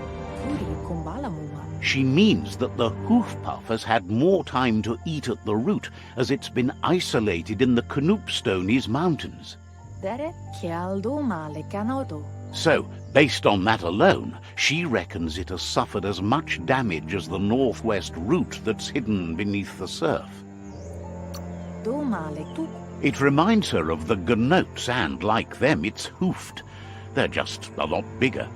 Turi kumbalamu. She means that the hoof puff has had more time to eat at the root, as it's been isolated in the Knoopstonies mountains. Dere kialdo male canodo. So, based on that alone, she reckons it has suffered as much damage as the northwest root that's hidden beneath the surf. Do male tu. It reminds her of the gnotes, and, like them, it's hoofed. They're just a lot bigger.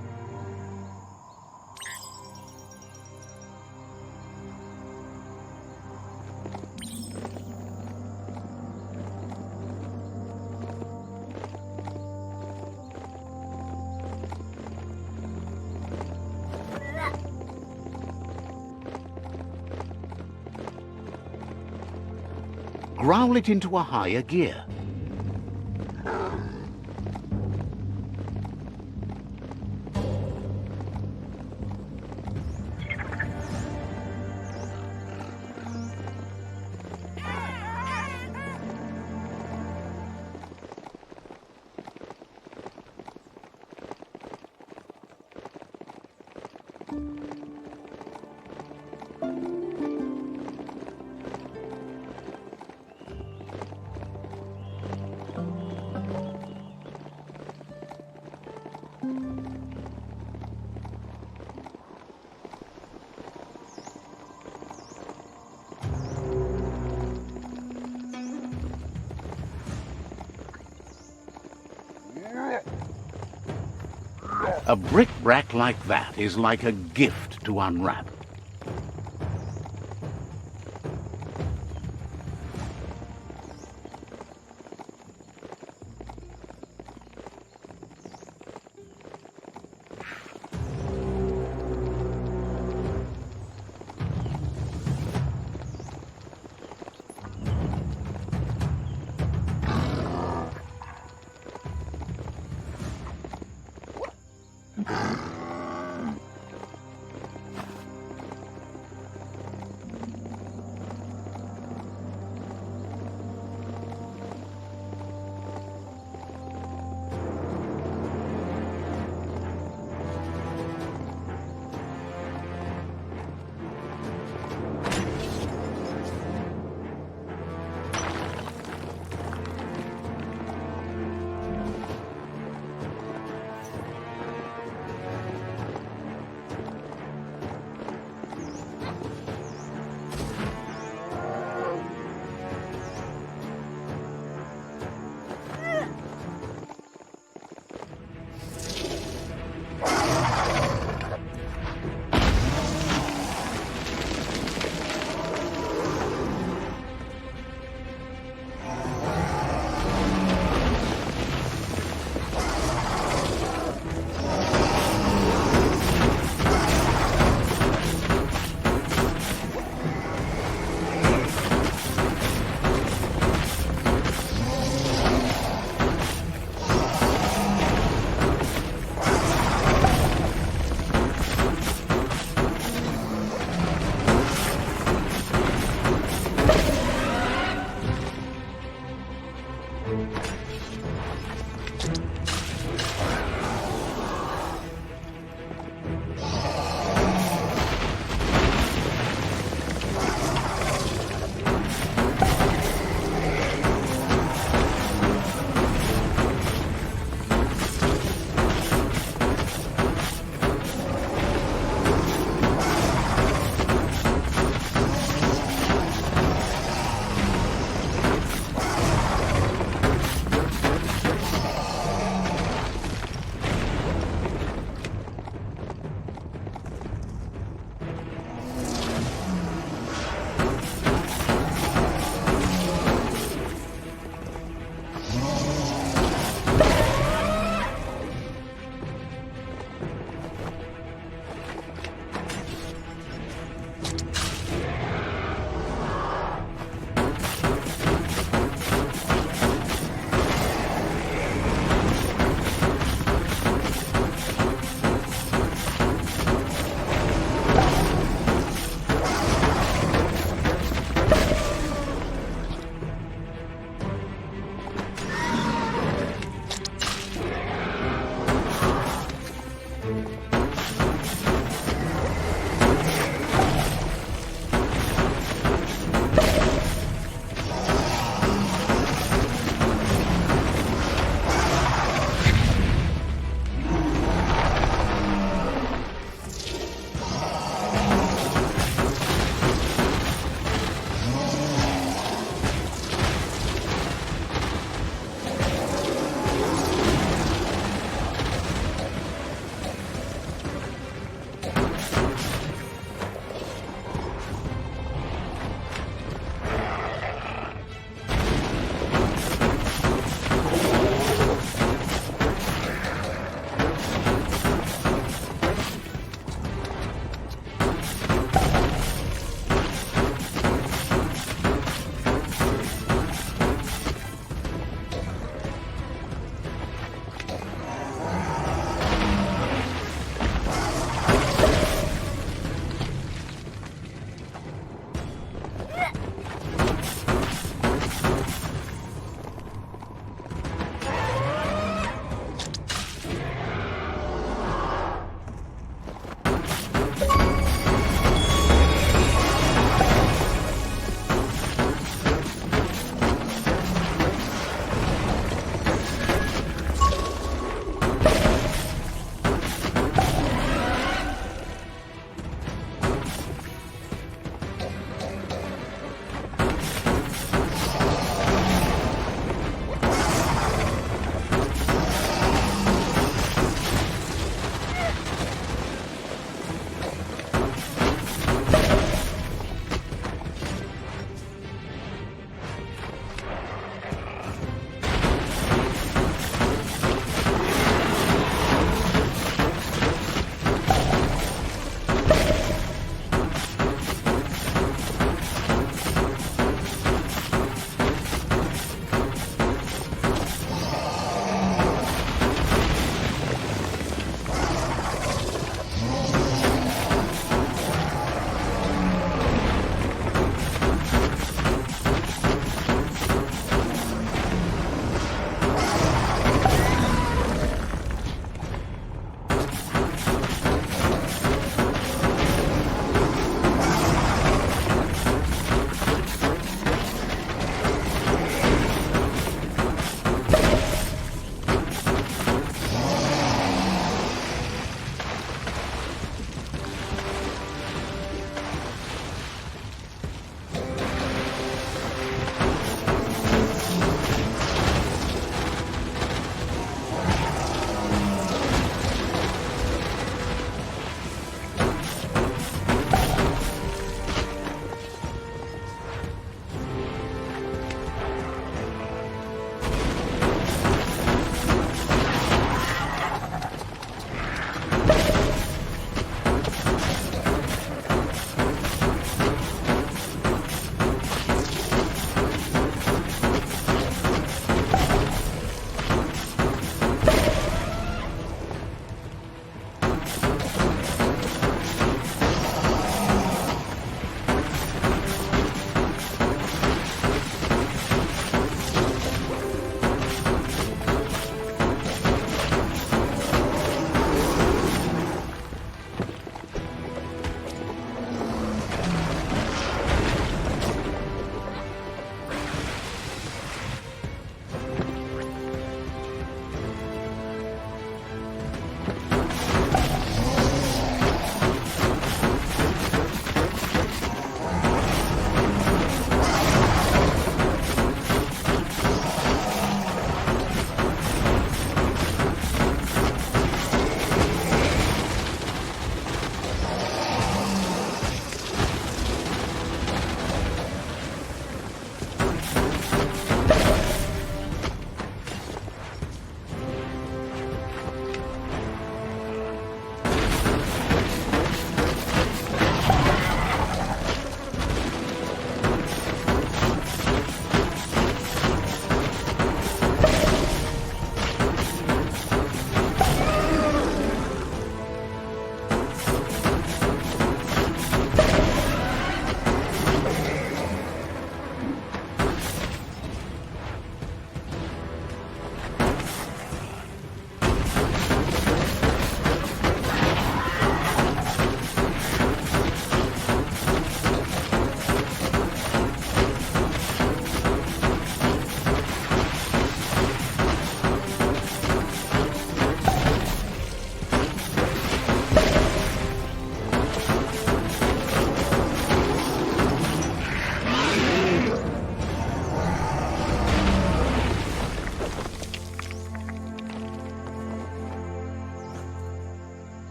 Growl it into a higher gear. A bric-brac like that is like a gift to unwrap.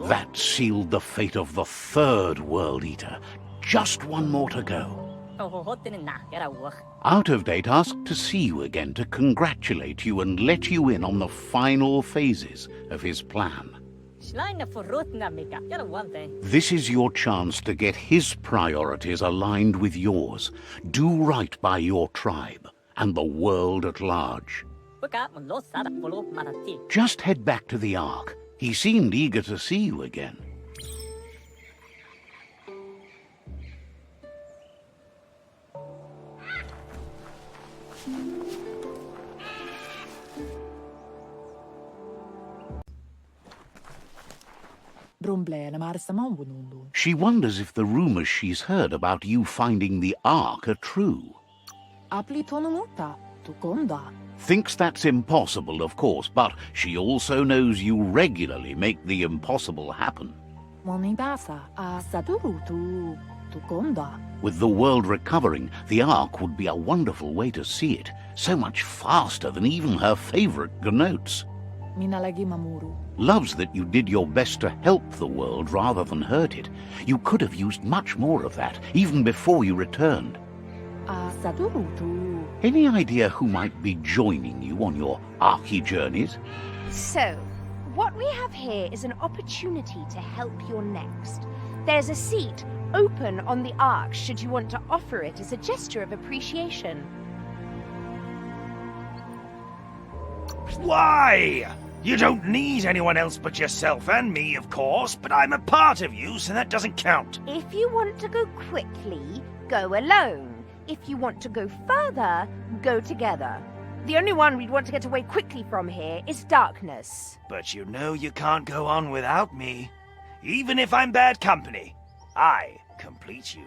That sealed the fate of the third World Eater. Just one more to go. Out of Date asked to see you again to congratulate you and let you in on the final phases of his plan. This is your chance to get his priorities aligned with yours. Do right by your tribe and the world at large. Just head back to the Ark. He seemed eager to see you again. She wonders if the rumors she's heard about you finding the Ark are true. Thinks that's impossible, of course, but she also knows you regularly make the impossible happen. With the world recovering, the Ark would be a wonderful way to see it, so much faster than even her favorite gnotes. Loves that you did your best to help the world rather than hurt it. You could have used much more of that, even before you returned. Any idea who might be joining you on your Arky journeys? So, what we have here is an opportunity to help your next. There's a seat open on the Ark should you want to offer it as a gesture of appreciation. Why? You don't need anyone else but yourself and me, of course, but I'm a part of you, so that doesn't count. If you want to go quickly, go alone. If you want to go further, go together. The only one we'd want to get away quickly from here is darkness. But you know you can't go on without me. Even if I'm bad company, I complete you.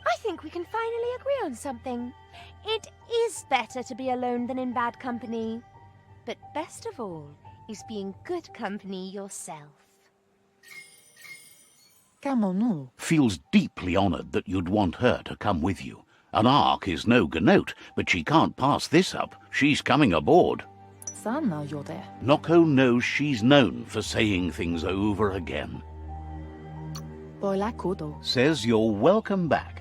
I think we can finally agree on something. It is better to be alone than in bad company. But best of all is being good company yourself. Feels deeply honored that you'd want her to come with you. An Ark is no gnote, but she can't pass this up. She's coming aboard. Noko knows she's known for saying things over again. Says you're welcome back.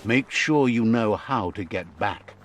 Make sure you know how to get back.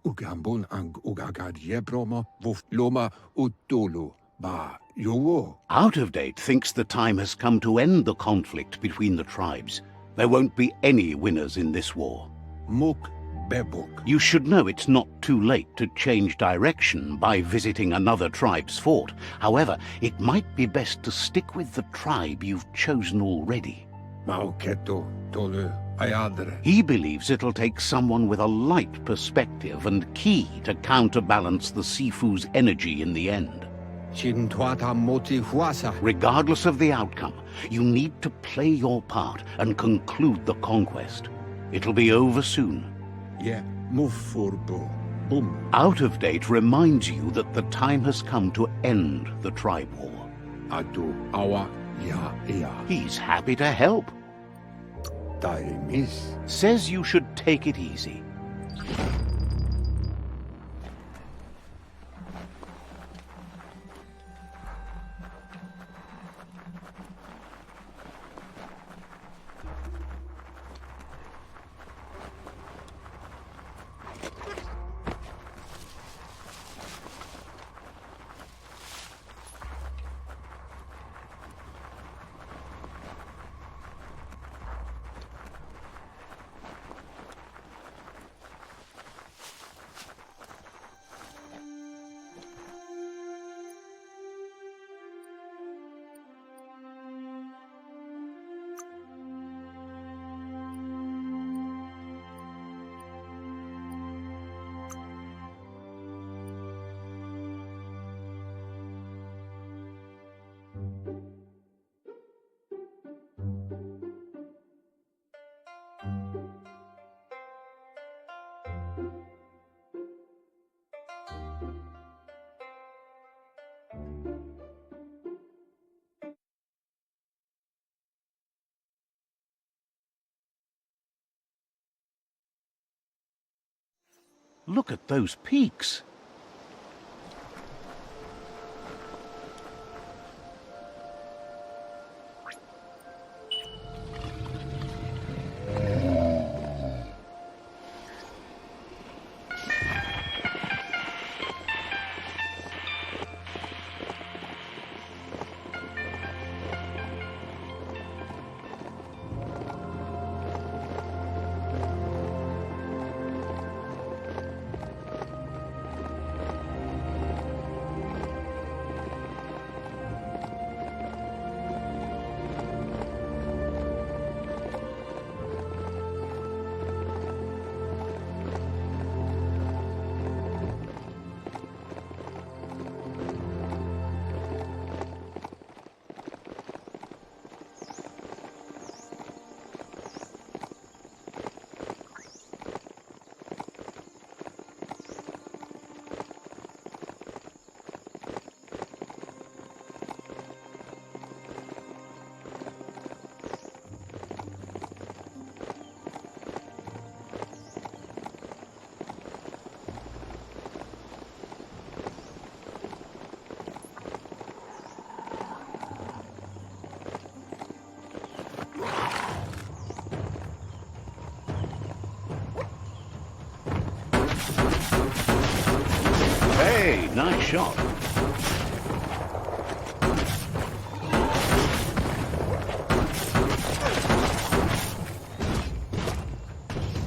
Ugambun ang ugagad yebromo vuf loma utulu ba yowo. Out of Date thinks the time has come to end the conflict between the tribes. There won't be any winners in this war. Muk bebuk. You should know it's not too late to change direction by visiting another tribe's fort. However, it might be best to stick with the tribe you've chosen already. Mauketo tolu ayadre. He believes it'll take someone with a light perspective and key to counterbalance the Sifu's energy in the end. Chintuata moti huasa. Regardless of the outcome, you need to play your part and conclude the conquest. It'll be over soon. Yeah, move furbo. Boom. Out of Date reminds you that the time has come to end the tribe war. Adu awa ya ya. He's happy to help. Taimis. Says you should take it easy. Look at those peaks. Hey, nice shot.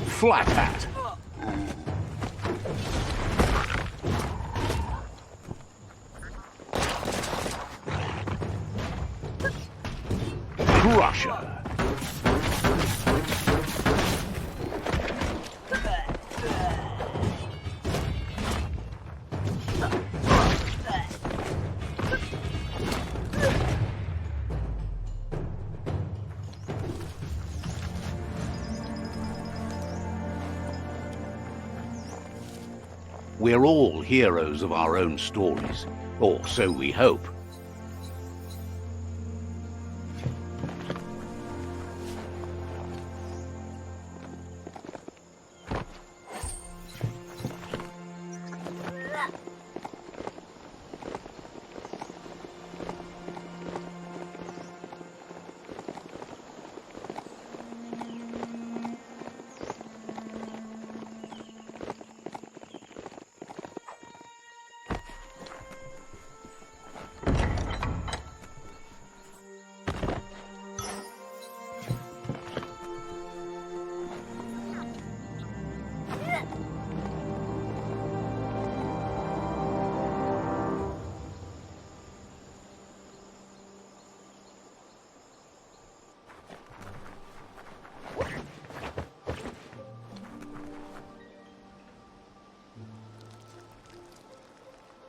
Flat hat. Crusher. We're all heroes of our own stories, or so we hope.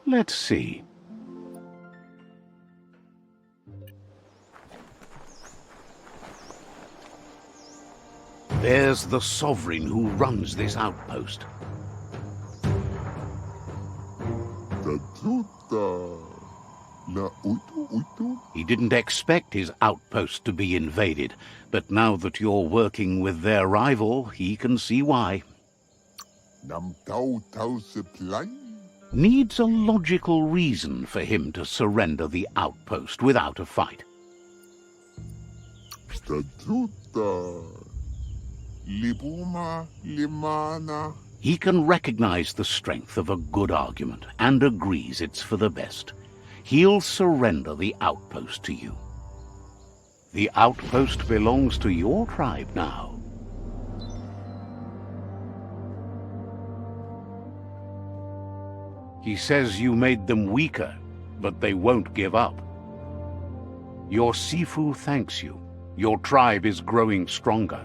Let's see. There's the sovereign who runs this outpost. He didn't expect his outpost to be invaded, but now that you're working with their rival, he can see why. Needs a logical reason for him to surrender the outpost without a fight. He can recognize the strength of a good argument and agrees it's for the best. He'll surrender the outpost to you. The outpost belongs to your tribe now. He says you made them weaker, but they won't give up. Your Sifu thanks you. Your tribe is growing stronger.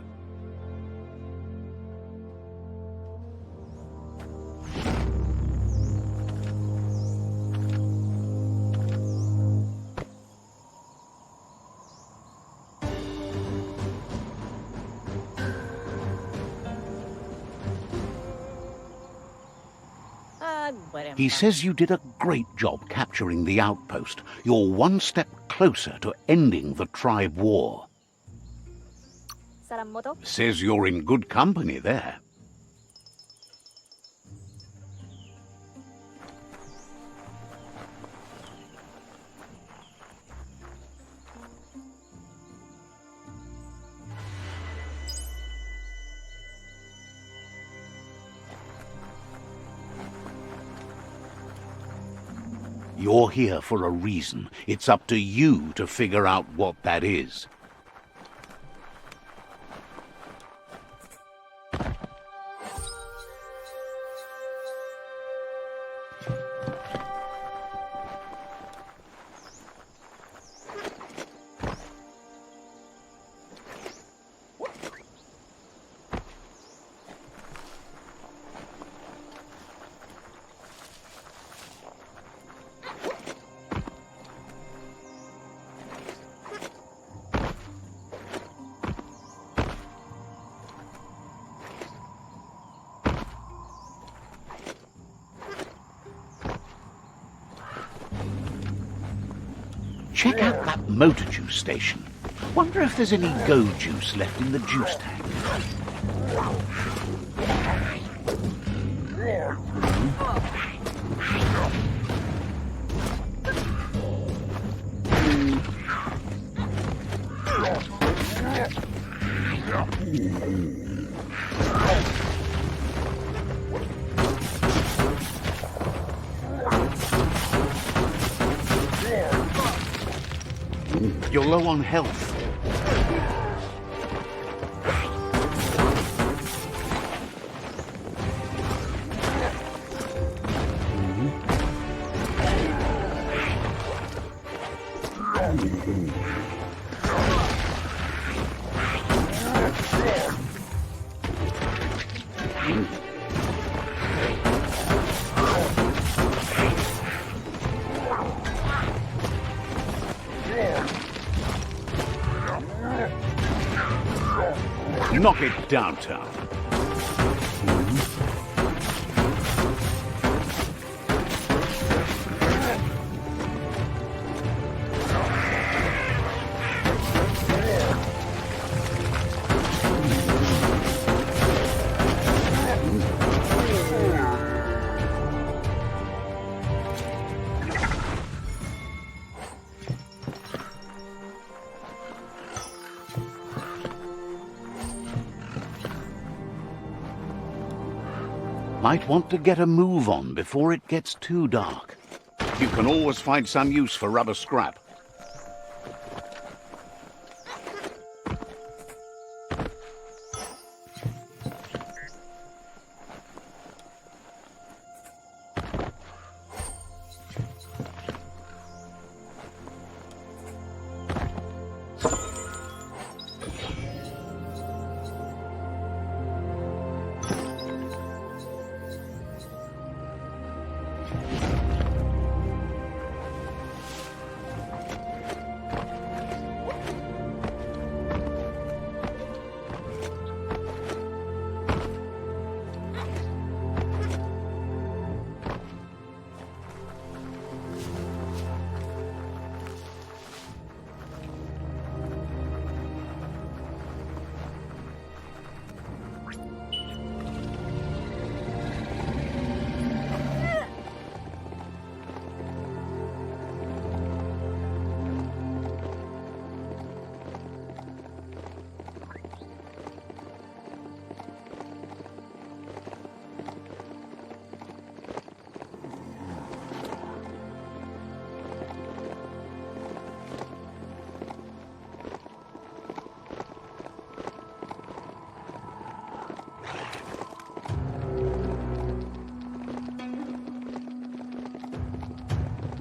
He says you did a great job capturing the outpost. You're one step closer to ending the tribe war. Says you're in good company there. You're here for a reason. It's up to you to figure out what that is. Check out that motor juice station. Wonder if there's any go juice left in the juice tank. You're low on health. Knock it downtown. Might want to get a move on before it gets too dark. You can always find some use for rubber scrap.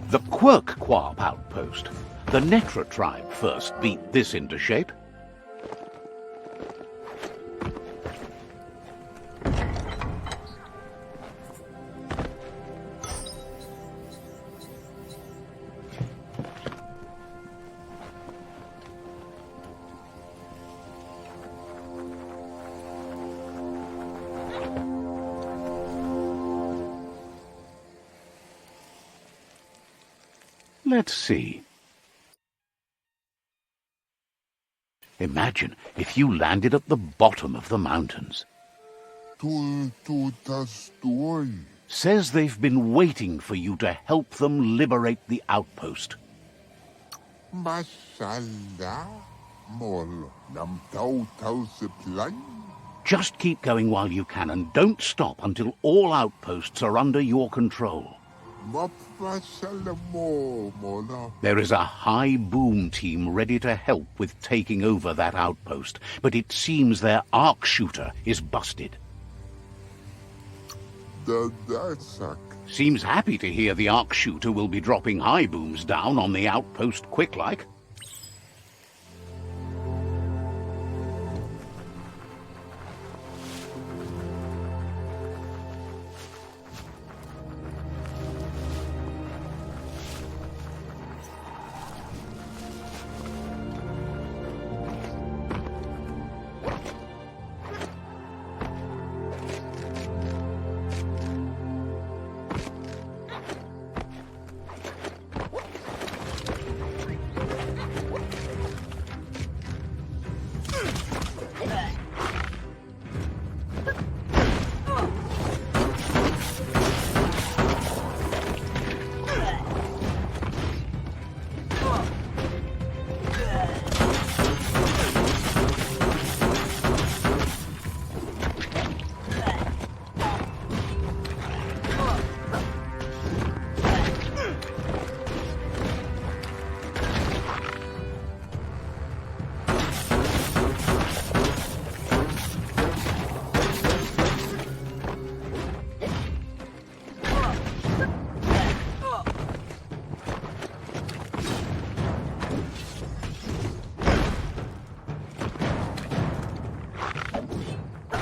The Quirk-Quarp outpost. The Netra tribe first beat this into shape. Let's see. Imagine if you landed at the bottom of the mountains. Says they've been waiting for you to help them liberate the outpost. Just keep going while you can and don't stop until all outposts are under your control. Mappasalamo, Mona. There is a high boom team ready to help with taking over that outpost, but it seems their arc shooter is busted. That's Seems happy to hear the arc shooter will be dropping high booms down on the outpost quick-like.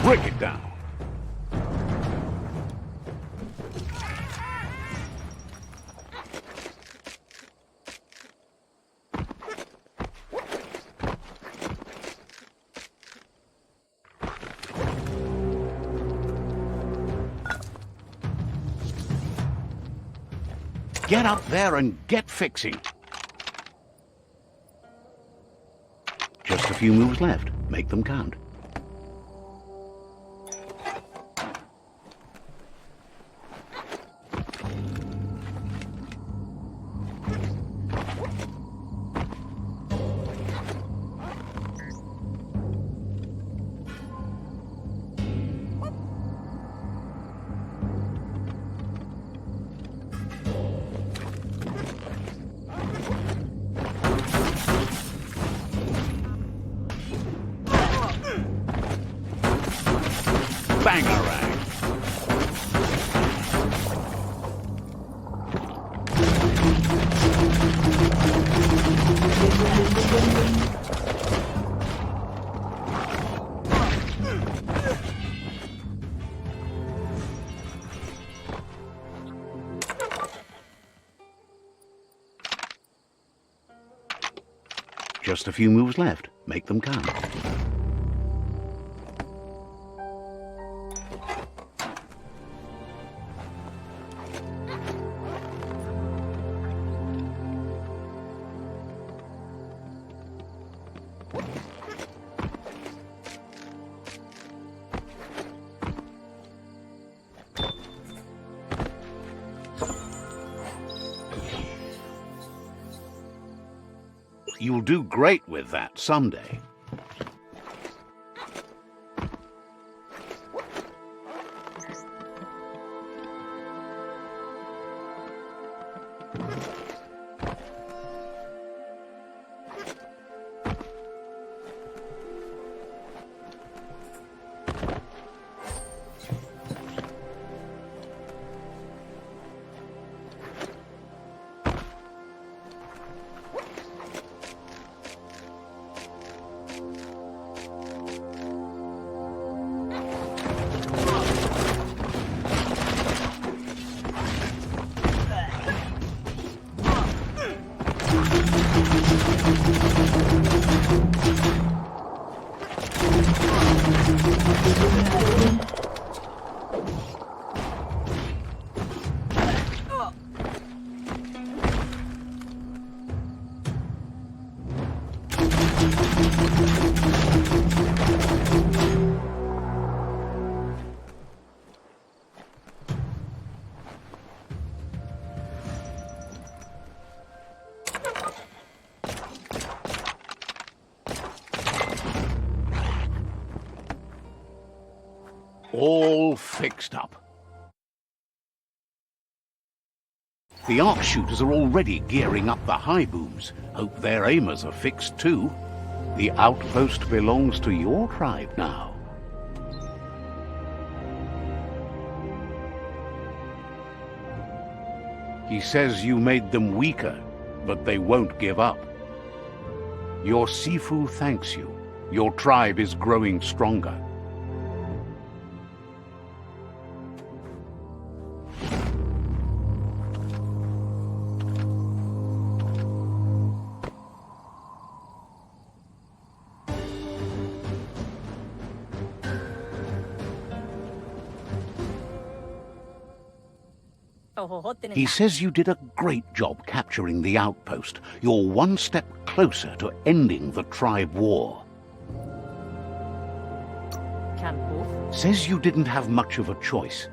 Break it down. Get up there and get fixing. Just a few moves left. Make them count. Bangarang. Just a few moves left. Make them count. You'll do great with that someday. All fixed up. The arc shooters are already gearing up the high booms. Hope their aimers are fixed too. The outpost belongs to your tribe now. He says you made them weaker, but they won't give up. Your Sifu thanks you. Your tribe is growing stronger. He says you did a great job capturing the outpost. You're one step closer to ending the tribe war. Says you didn't have much of a choice.